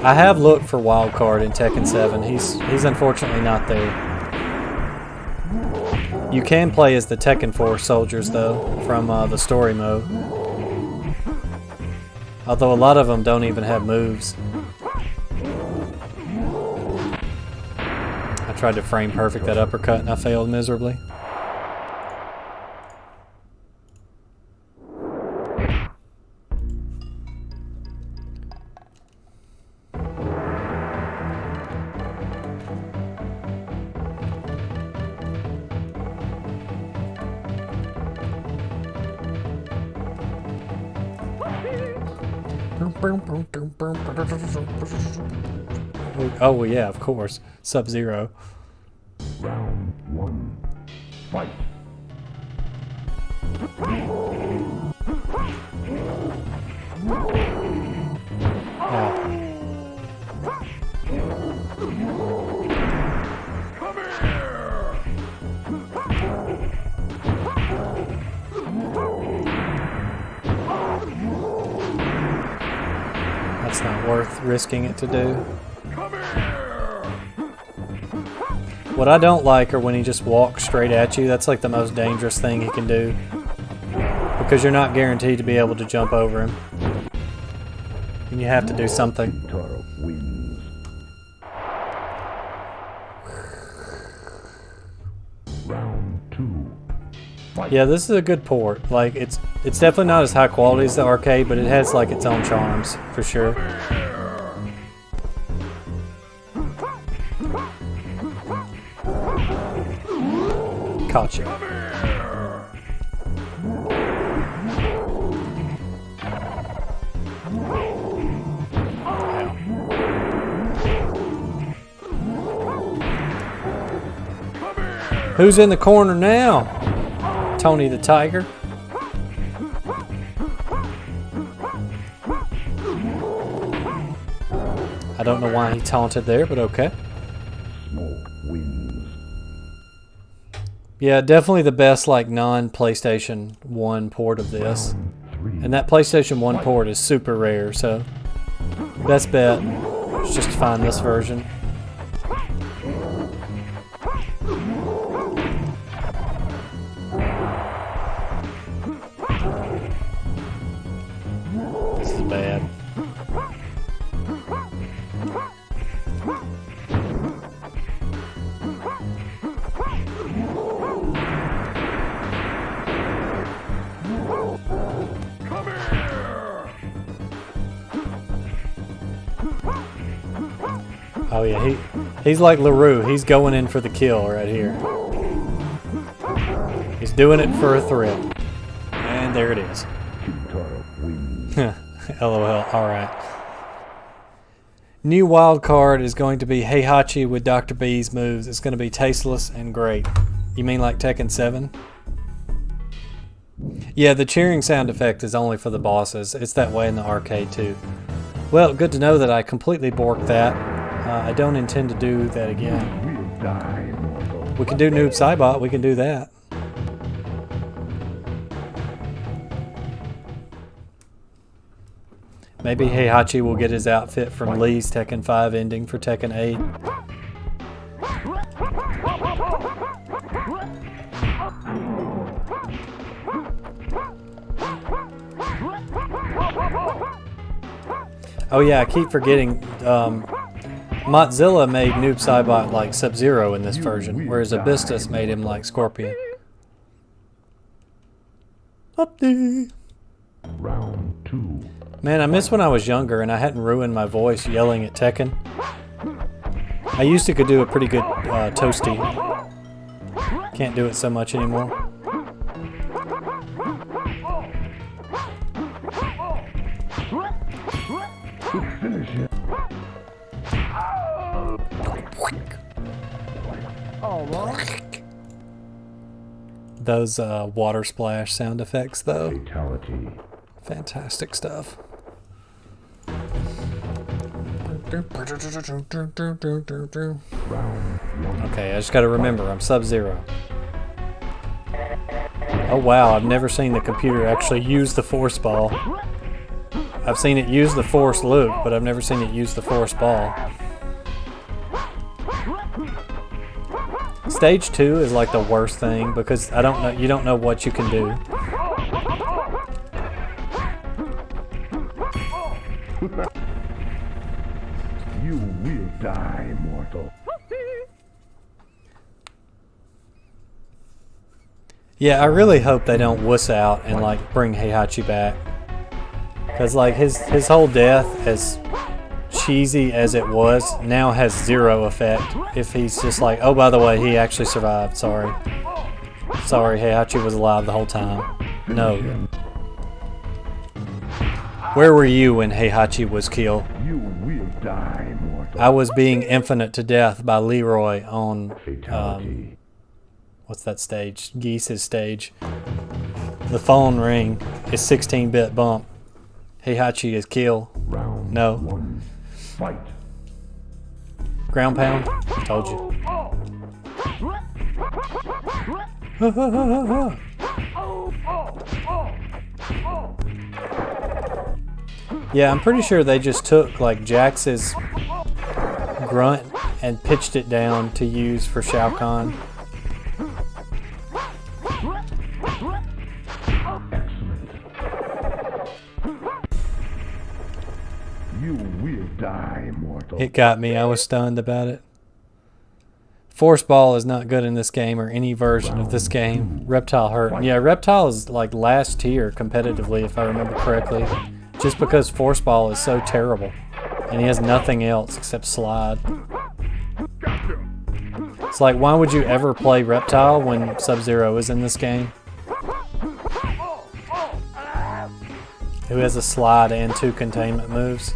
I have looked for Wild Card in Tekken 7. He's unfortunately not there. You can play as the Tekken 4 soldiers, though, from the story mode. Although a lot of them don't even have moves. I tried to frame perfect that uppercut and I failed miserably. Oh, well, yeah, of course. Sub-Zero. Round 1. Fight. That's not worth risking it to do. What I don't like are when he just walks straight at you. That's like the most dangerous thing he can do. Because you're not guaranteed to be able to jump over him. And you have to do something. Wins. Round 2. Fight. Yeah, this is a good port. Like it's definitely not as high quality as the arcade, but it has like its own charms for sure. Caught you. Who's in the corner now? Tony the Tiger. I don't know why he taunted there, but okay. Smoke wins. Yeah, definitely the best like non-PlayStation 1 port of this. And that PlayStation 1 port is super rare, so best bet is just to find this version. Oh yeah, he's like LaRue. He's going in for the kill right here. He's doing it for a thrill. And there it is. LOL. Alright. New wild card is going to be Heihachi with Dr. B's moves. It's going to be tasteless and great. You mean like Tekken 7? Yeah, the cheering sound effect is only for the bosses. It's that way in the arcade too. Well, good to know that I completely borked that. I don't intend to do that again. We can do Noob Saibot. We can do that. Maybe Heihachi will get his outfit from Lee's Tekken 5 ending for Tekken 8. Oh yeah, I keep forgetting. MottZilla made Noob Saibot like Sub-Zero in this version, whereas Abystus made him like Scorpion. Update. Round 2. Man, I miss when I was younger and I hadn't ruined my voice yelling at Tekken. I used to could do a pretty good toasty. Can't do it so much anymore. Finish it. Those water splash sound effects, though. Fatality. Fantastic stuff. Okay, I just gotta remember, I'm Sub-Zero. Oh wow, I've never seen the computer actually use the force ball. I've seen it use the force loop, but I've never seen it use the force ball. Stage 2 is like the worst thing because you don't know what you can do. You will die, mortal. Yeah, I really hope they don't wuss out and like bring Heihachi back. Cause like his whole death, as cheesy as it was, now has zero effect if he's just like, oh by the way, he actually survived, sorry. Sorry, Heihachi was alive the whole time. No. Where were you when Heihachi was killed? You will die, mortal. I was being infinite to death by Leroy on Fatality. what's that stage? Geese's stage. The phone ring is 16-bit bump. Heihachi is kill. Round No. 1. Fight. Ground pound? Told you. Yeah, I'm pretty sure they just took like Jax's grunt and pitched it down to use for Shao Kahn. Excellent. You will die, mortal. It got me. I was stunned about it. Force Ball is not good in this game or any version of this game. Reptile hurt. Yeah, Reptile is like last tier competitively if I remember correctly. Just because Force Ball is so terrible. And he has nothing else except slide. It's like, why would you ever play Reptile when Sub-Zero is in this game? Who has a slide and 2 containment moves.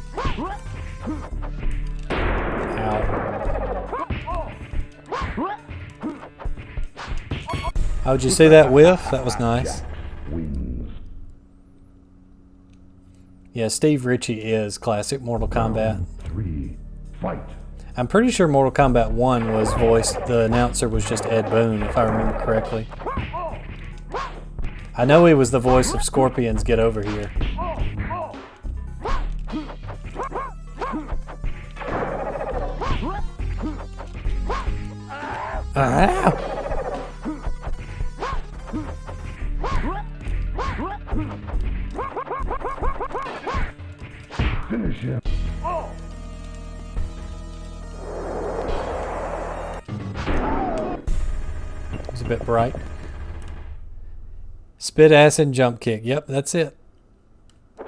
Oh, did you see that whiff? That was nice. Wins. Yeah, Steve Ritchie is classic Mortal Kombat. Round 3. Fight. I'm pretty sure Mortal Kombat 1 was voiced, the announcer was just Ed Boon, if I remember correctly. I know he was the voice of Scorpion's Get Over Here. Ow! Finish him. It's a bit bright. Spit acid jump kick. Yep, that's it.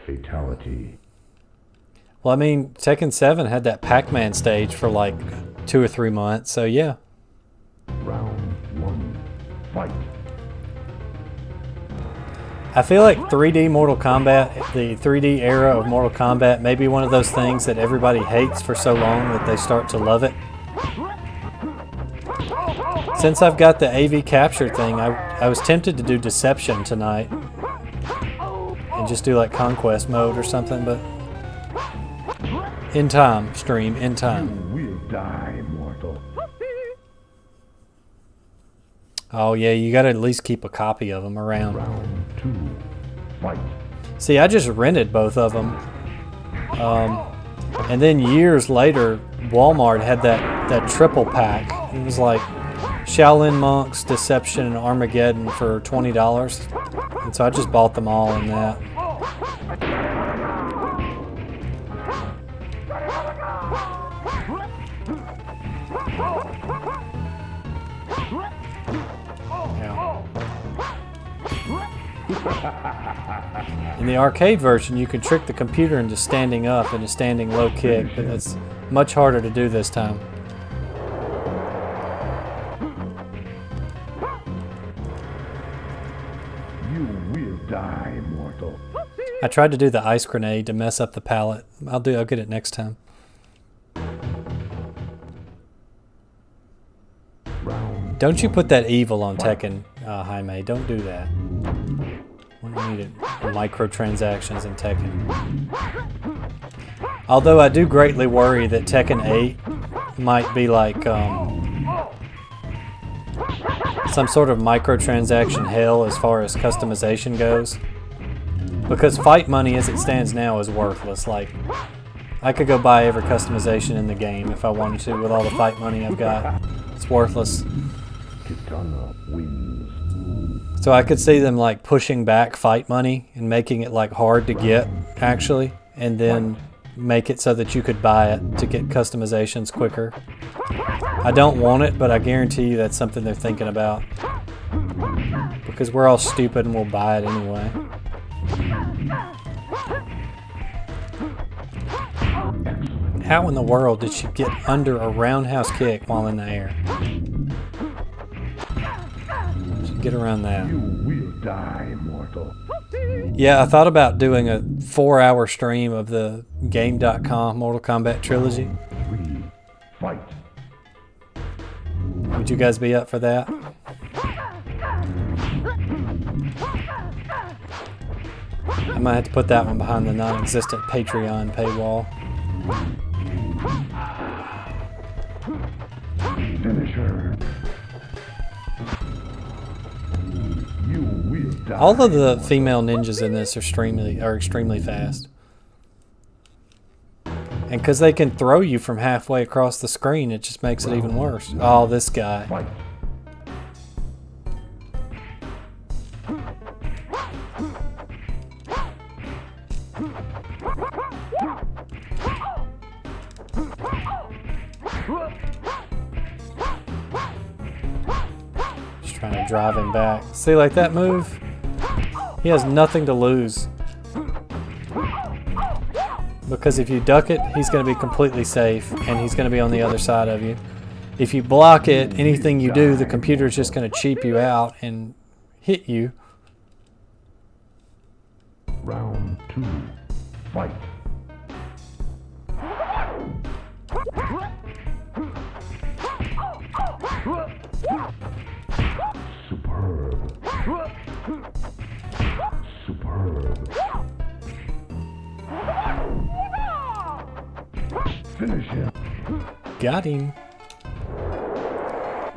Fatality. Well, I mean, Tekken 7 had that Pac-Man stage for like 2 or 3 months, so yeah. Round 1. Fight. I feel like 3D Mortal Kombat, the 3D era of Mortal Kombat, may be one of those things that everybody hates for so long that they start to love it. Since I've got the AV capture thing, I was tempted to do Deception tonight and just do like Conquest mode or something, but in time, stream, in time. You will die, mortal. Oh yeah, you gotta at least keep a copy of them around. Round 2. Fight. See, I just rented both of them. And then years later, Walmart had that triple pack. It was like Shaolin Monks, Deception, and Armageddon for $20. And so I just bought them all in that. In the arcade version, you can trick the computer into standing up in a standing low kick, but it's much harder to do this time. You will die, mortal. I tried to do the ice grenade to mess up the palette. I'll get it next time. Round. Don't you put that evil on Tekken, Jaime. Don't do that. We don't need it. Microtransactions in Tekken. Although I do greatly worry that Tekken 8 might be like some sort of microtransaction hell as far as customization goes. Because fight money as it stands now is worthless. Like, I could go buy every customization in the game if I wanted to with all the fight money I've got. It's worthless. Kitana wins. So I could see them like pushing back fight money and making it like hard to get actually, and then make it so that you could buy it to get customizations quicker. I don't want it, but I guarantee you that's something they're thinking about. Because we're all stupid and we'll buy it anyway. How in the world did she get under a roundhouse kick while in the air? Get around that. You will die, mortal. Yeah, I thought about doing a 4-hour stream of the Game.com Mortal Kombat trilogy. 3. Fight. Would you guys be up for that? I might have to put that one behind the non-existent Patreon paywall. Finisher. You will die. All of the female ninjas in this are extremely fast. And because they can throw you from halfway across the screen, it just makes it even worse. Oh, this guy. Fight. Just trying to drive him back. See, like that move? He has nothing to lose. Because if you duck it, he's going to be completely safe, and he's going to be on the other side of you. If you block it, anything you do, the computer's just going to cheap you out and hit you. Round 2. Fight. Superb. Superb. Finish him. Got him.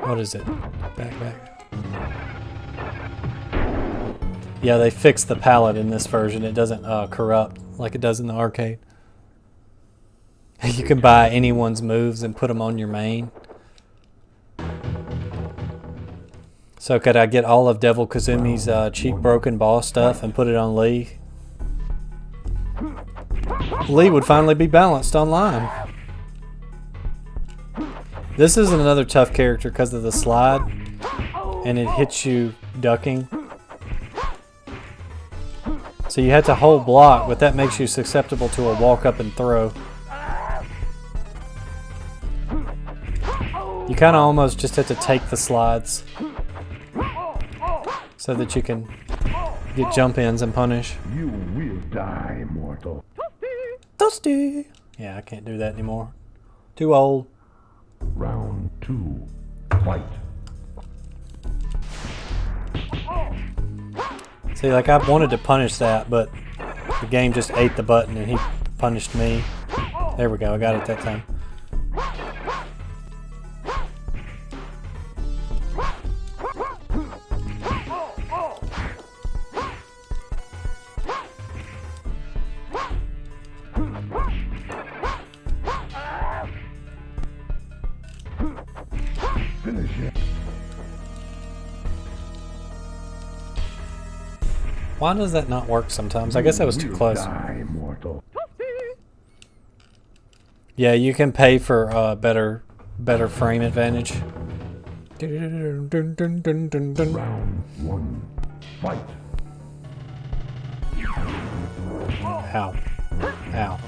What is it? Back. Yeah, they fixed the palette in this version. It doesn't corrupt like it does in the arcade. You can buy anyone's moves and put them on your main. So could I get all of Devil Kazumi's cheap broken ball stuff and put it on Lee? Lee would finally be balanced online. This is another tough character because of the slide, and it hits you ducking. So you had to hold block, but that makes you susceptible to a walk up and throw. You kind of almost just have to take the slides so that you can get jump ins and punish. You will die, mortal. Toasty! Yeah, I can't do that anymore. Too old. Round 2. Fight. See, like I wanted to punish that, but the game just ate the button and he punished me. There we go, I got it that time. Finish it. Why does that not work sometimes? I guess that was too close. Die, mortal. Yeah, you can pay for better frame advantage. Round 1. Fight. Ow. Ow.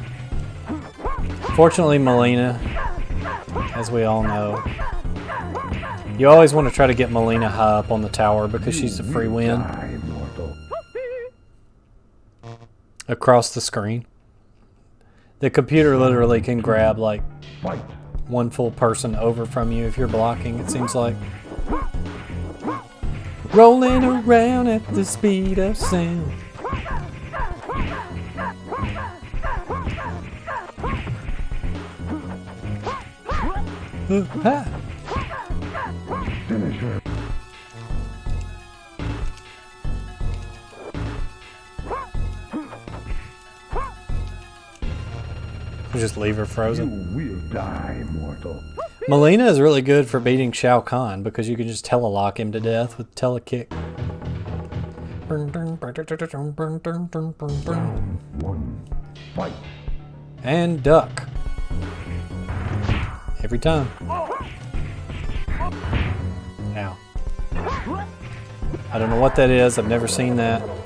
Fortunately, Melina, as we all know, you always want to try to get Melina high up on the tower because she's a free win Die, mortal. across the screen. The computer literally can grab like Fight. one full person over from you if you're blocking, it seems like. Rolling around at the speed of sound. Ha! Finish her. Just leave her frozen. You will die, mortal. Melina is really good for beating Shao Kahn because you can just telelock him to death with telekick. Round 1. Fight. And duck. Every time. Ow. I don't know what that is. I've never seen that. Ow.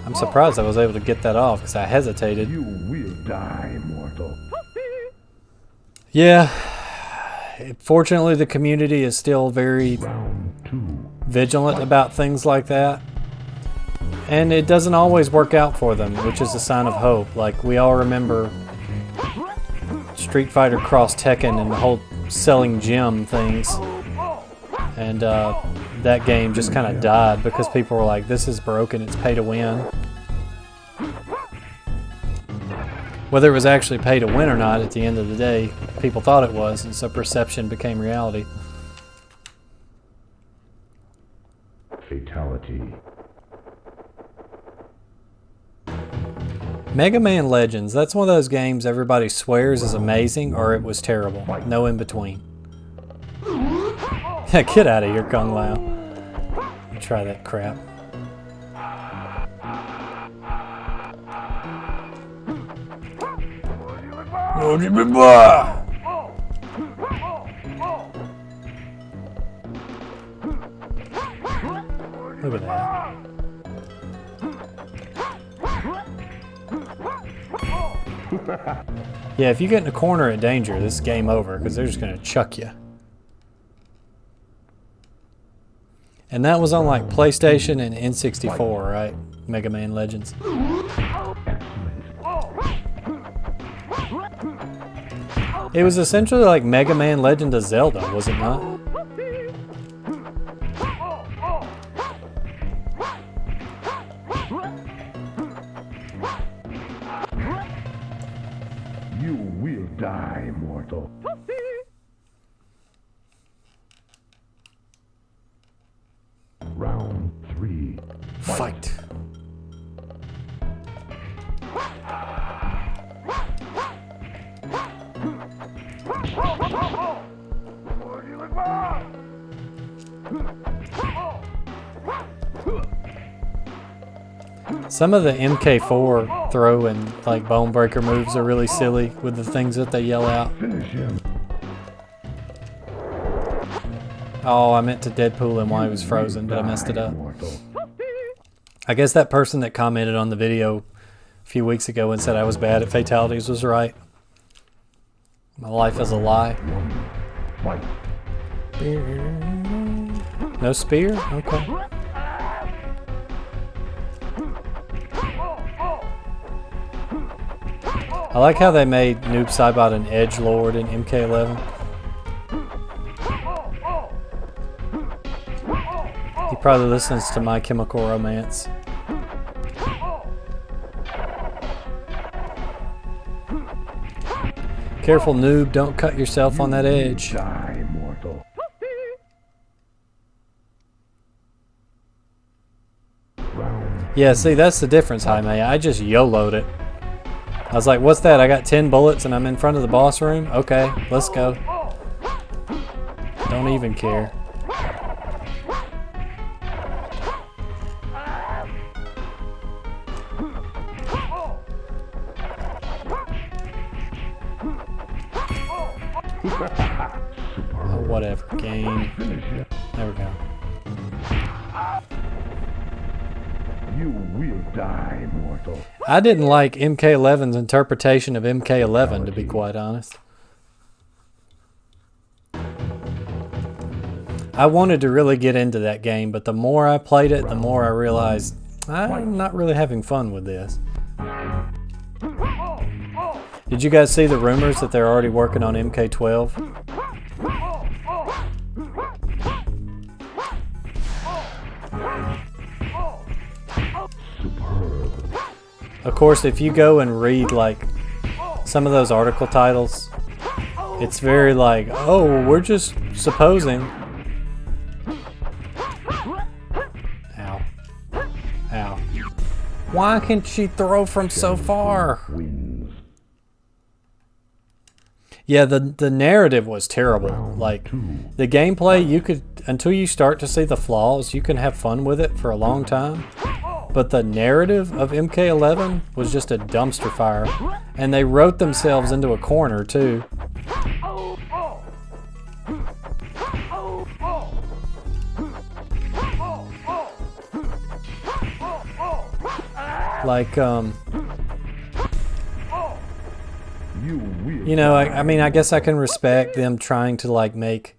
I'm surprised I was able to get that off because I hesitated. You will die, mortal. Yeah. Fortunately, the community is still very Round 2. vigilant about things like that. And it doesn't always work out for them, which is a sign of hope. Like, we all remember Street Fighter Cross Tekken and the whole selling gem things. And that game just kind of died because people were like, this is broken, it's pay to win. Whether it was actually pay to win or not, at the end of the day, people thought it was, and so perception became reality. Fatality. Mega Man Legends, that's one of those games everybody swears is amazing or it was terrible. No in between. Get out of here, Kung Lao. Try that crap. Look at that. Yeah, if you get in a corner at danger, this is game over because they're just going to chuck you. And that was on like PlayStation and N64, right? Mega Man Legends. It was essentially like Mega Man Legend of Zelda, was it not? You will die, mortal. Round 3. Fight. Some of the MK4 throw and like bone breaker moves are really silly with the things that they yell out. Finish him. Oh, I meant to Deadpool him while he was frozen, but I messed it up. Mortal. I guess that person that commented on the video a few weeks ago and said I was bad at fatalities was right. My life is a lie. Fight. No spear? Okay. I like how they made Noob Saibot an edgelord in MK11. He probably listens to My Chemical Romance. Careful, Noob, don't cut yourself on that edge. Die, mortal. Yeah, see, that's the difference, Jaime. I just YOLO'd it. I was like, what's that? I got 10 bullets and I'm in front of the boss room? Okay, let's go. Don't even care. Oh, whatever, game. There we go. You will die, mortal. I didn't like MK11's interpretation of MK11, to be quite honest. I wanted to really get into that game, but the more I played it, the more I realized I'm not really having fun with this. Did you guys see the rumors that they're already working on MK12? Of course, if you go and read like some of those article titles, it's very like, oh, we're just supposing. Ow. Ow. Why can't she throw from so far? Yeah, the narrative was terrible. Like, the gameplay, you could, until you start to see the flaws, you can have fun with it for a long time. But the narrative of MK11 was just a dumpster fire. And they wrote themselves into a corner, too. Like, you know, I mean, I guess I can respect them trying to like make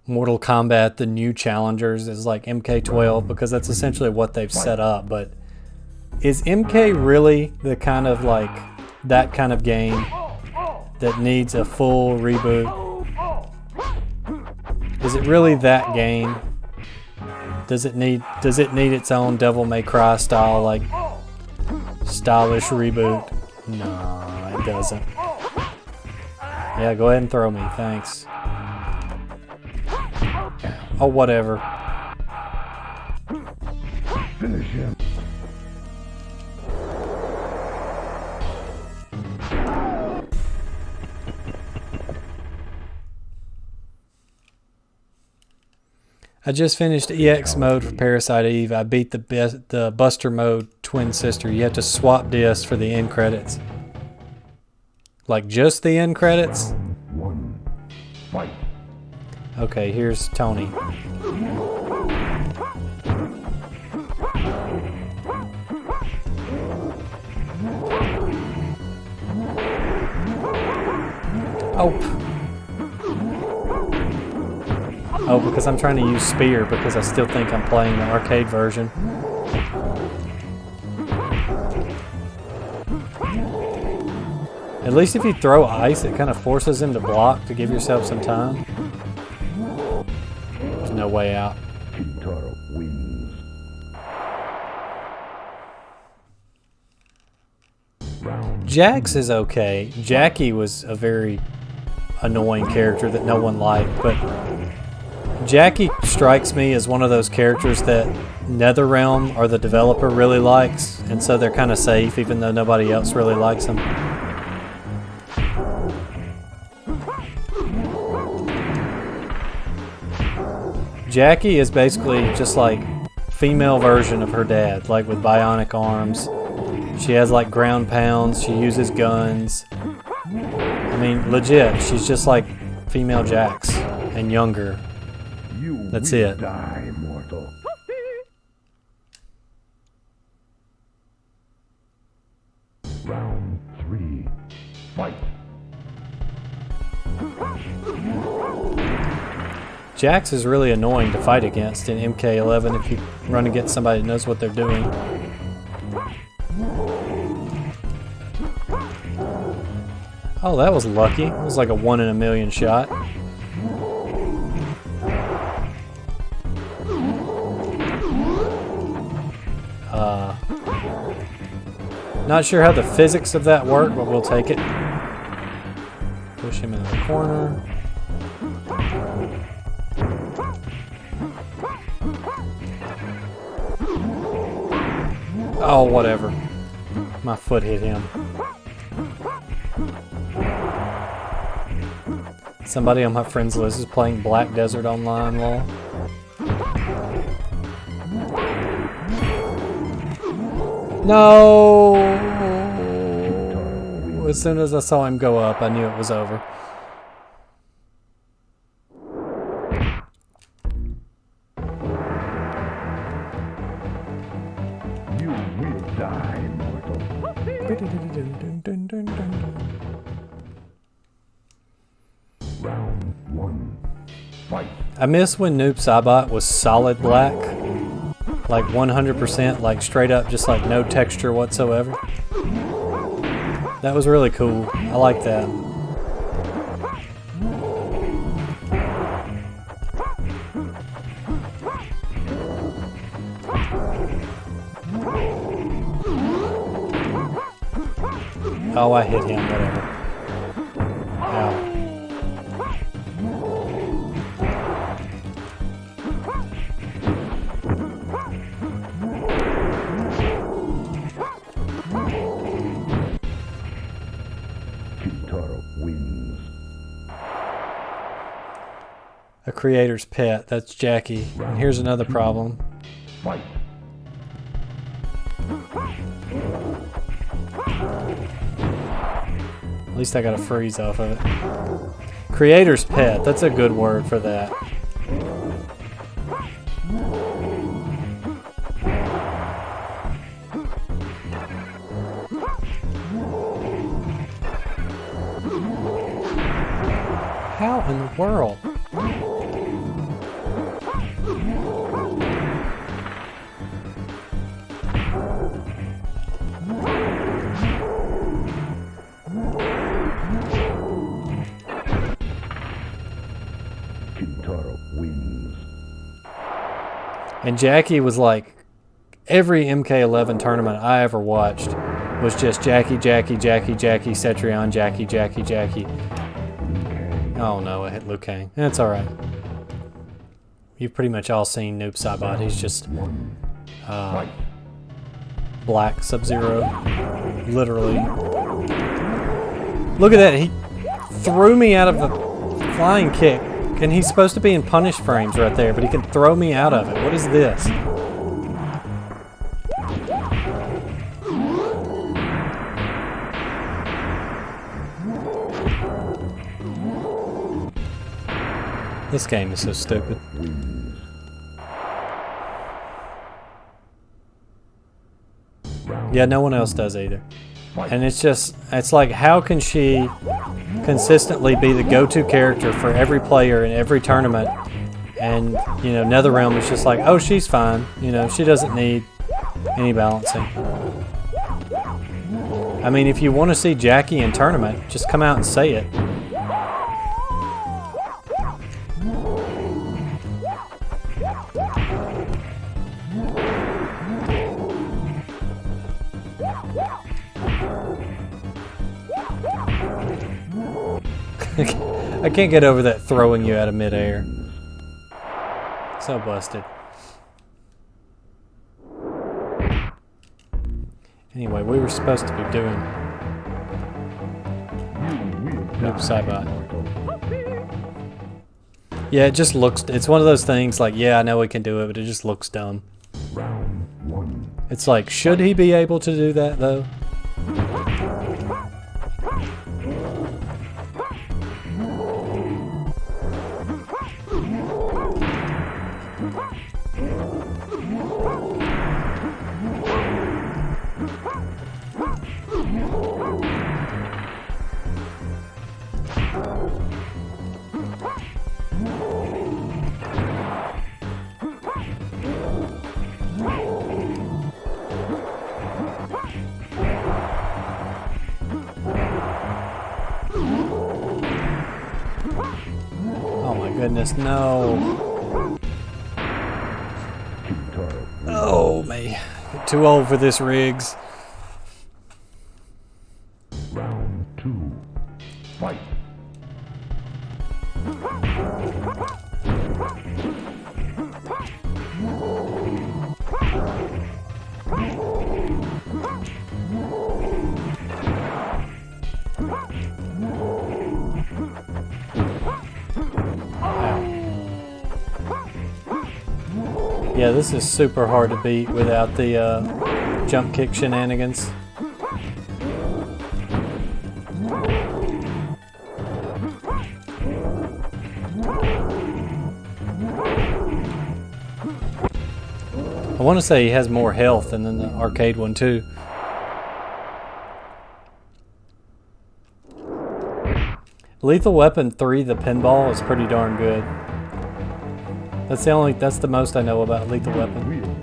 Mortal Kombat the new challengers as like MK12 because that's essentially what they've set up. But is MK really the kind of like that kind of game that needs a full reboot? Is it really that game? Does it need its own Devil May Cry style, like stylish reboot? No, it doesn't. Yeah, go ahead and throw me, thanks. Oh, whatever. Finish him. I just finished EX mode for Parasite Eve. I beat the Buster mode twin sister. You have to swap discs for the end credits. Like just the end credits? One. Fight. Okay, here's Tony. Oh. Oh, because I'm trying to use spear because I still think I'm playing the arcade version. At least if you throw ice, it kind of forces him to block to give yourself some time. There's no way out. Kintaro wins. Jax is okay. Jackie was a very annoying character that no one liked, but Jackie strikes me as one of those characters that NetherRealm or the developer really likes, and so they're kind of safe even though nobody else really likes them. Jackie is basically just like female version of her dad, like with bionic arms She has like ground pounds. She uses guns. I mean, legit. She's just like female Jax and younger. That's it. Die, mortal. Round 3. Fight. Jax is really annoying to fight against in MK11 if you run against somebody that knows what they're doing. Oh, that was lucky. It was like a 1 in a million shot. Not sure how the physics of that work, but we'll take it. Push him into the corner. Oh, whatever. My foot hit him. Somebody on my friends list is playing Black Desert Online, lol. No! As soon as I saw him go up, I knew it was over. You will die, mortal. Round 1. Fight. I miss when Noob Saibot was solid black. Like 100%, like straight up, just like no texture whatsoever. That was really cool. I like that. Oh, I hit him, whatever. Ow. Wins. A creator's pet. That's Jackie. And here's another problem. Fight. At least I got a freeze off of it. Creator's pet. That's a good word for that. How in the world? Wins. And Jackie was like, every MK11 tournament I ever watched was just Jackie, Jackie, Jackie, Jackie, Cetrion, Jackie, Jackie, Jackie. Oh no, I hit Liu Kang. That's alright. You've pretty much all seen Noob Saibot. He's just black Sub-Zero. Literally. Look at that. He threw me out of the flying kick. And he's supposed to be in punish frames right there, but he can throw me out of it. What is this? This game is so stupid. Yeah, no one else does either. And it's just, it's like, how can she consistently be the go-to character for every player in every tournament? And, you know, NetherRealm is just like, oh, she's fine. You know, she doesn't need any balancing. I mean, if you want to see Jackie in tournament, just come out and say it. I can't get over that throwing you out of midair. So busted. Anyway, we were supposed to be doing Noob Saibot. Yeah, it just looks, it's one of those things like, yeah, I know we can do it, but it just looks dumb. Round 1. It's like, should he be able to do that though? Goodness, no. Oh, me. Too old for this, Riggs. Round 2. Fight. Yeah, this is super hard to beat without the jump kick shenanigans. I want to say he has more health than in the arcade one too. Lethal Weapon 3, the pinball, is pretty darn good. That's the most I know about Lethal Weapon.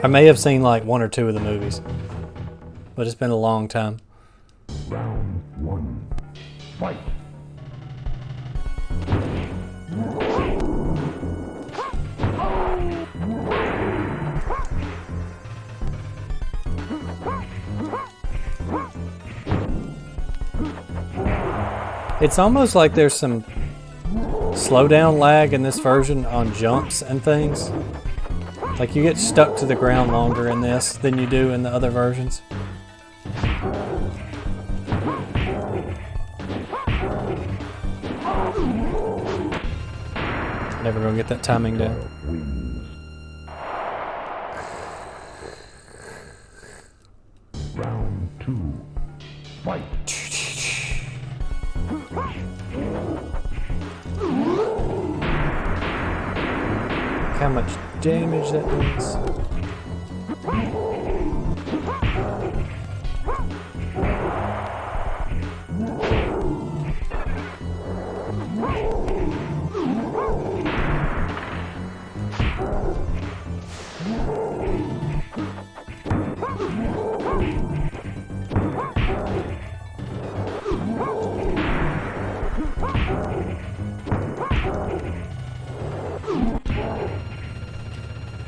I may have seen like 1 or 2 of the movies, but it's been a long time. Round 1. Fight. It's almost like there's some slowdown lag in this version on jumps and things. Like you get stuck to the ground longer in this than you do in the other versions. Never gonna get that timing down. Round 2. Fight. How much damage that does.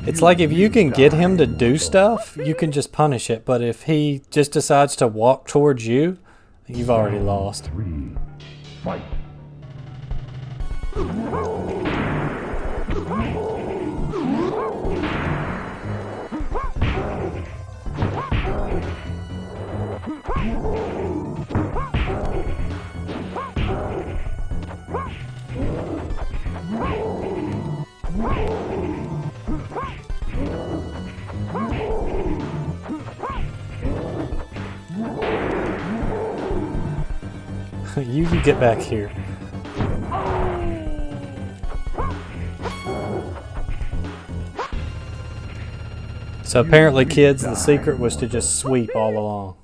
It's like if you can get him to do stuff, you can just punish it. But if he just decides to walk towards you, you've already lost. 3. Fight. You get back here. So apparently, kids, the secret was to just sweep all along.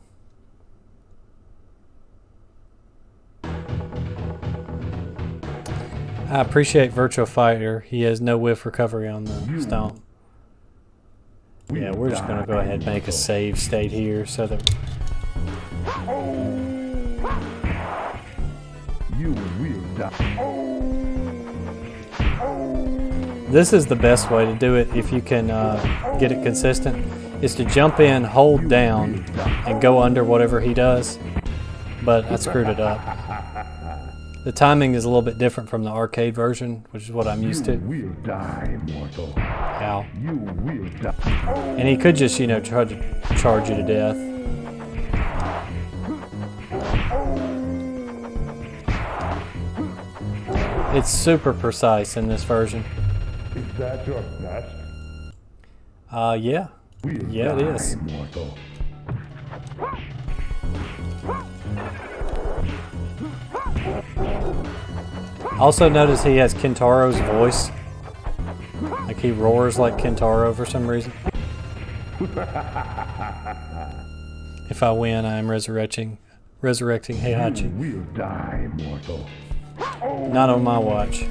I appreciate Virtual Fighter. He has no whiff recovery on the stomp. Yeah, we're just going to go ahead and make a save state here so that... You will die. This is the best way to do it if you can get it consistent, is to jump in, hold down, and go under whatever he does. But I screwed it up. The timing is a little bit different from the arcade version, which is what I'm used to. You will die, mortal. Ow. You will die. And he could just, you know, try to charge you to death. It's super precise in this version. Is that your best? Yeah. We'll Yeah, it die, is. mortal. Also notice he has Kentaro's voice. Like he roars like Kentaro for some reason. If I win, I am resurrecting Heihachi. You will die, mortal. Not on my watch.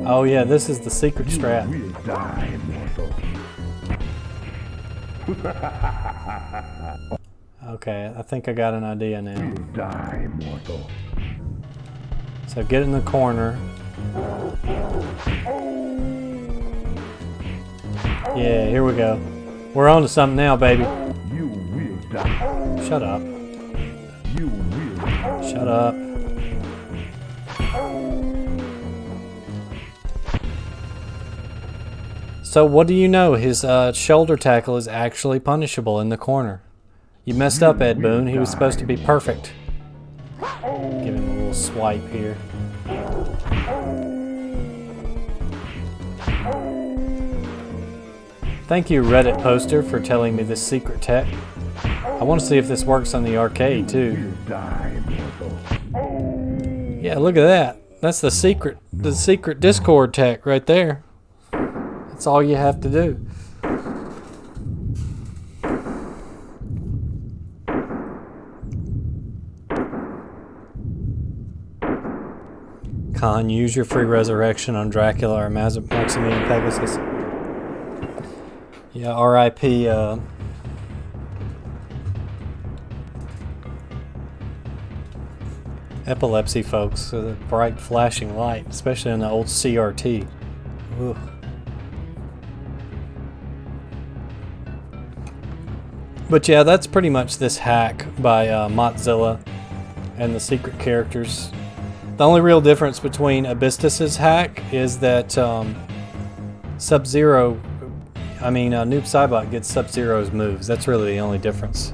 Oh yeah, this is the secret strat. You will die, mortal. Okay, I think I got an idea now. You will die, mortal. So get in the corner. Yeah, here we go. We're on to something now, baby. You will die. Shut up. You will. Shut up. So what do you know? His shoulder tackle is actually punishable in the corner. You messed up, Ed Boon. He was supposed to be perfect. Give him a little swipe here. Thank you, Reddit poster, for telling me this secret tech. I want to see if this works on the arcade too. You will die, mortal. Yeah, look at that. That's the secret Discord tech right there. That's all you have to do. Khan, use your free resurrection on Dracula or Maximilian Pegasus. Yeah, R.I.P. Epilepsy, folks. The bright flashing light, especially in the old CRT. Ugh. But yeah, that's pretty much this hack by MottZilla and the secret characters. The only real difference between Abystus's hack is that Sub-Zero, Noob Saibot gets Sub-Zero's moves. That's really the only difference.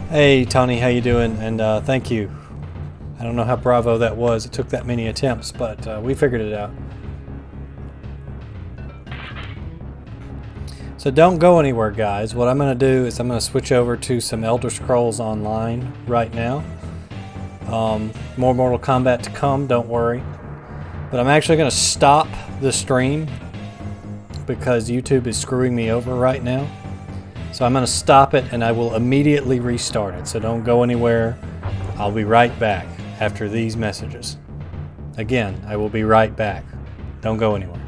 Hey Tony, how you doing? And thank you. I don't know how bravo that was. It took that many attempts, but we figured it out. So don't go anywhere, guys. What I'm going to do is I'm going to switch over to some Elder Scrolls Online right now. More Mortal Kombat to come, don't worry. But I'm actually going to stop the stream because YouTube is screwing me over right now. So I'm going to stop it and I will immediately restart it. So don't go anywhere. I'll be right back after these messages. Again, I will be right back. Don't go anywhere.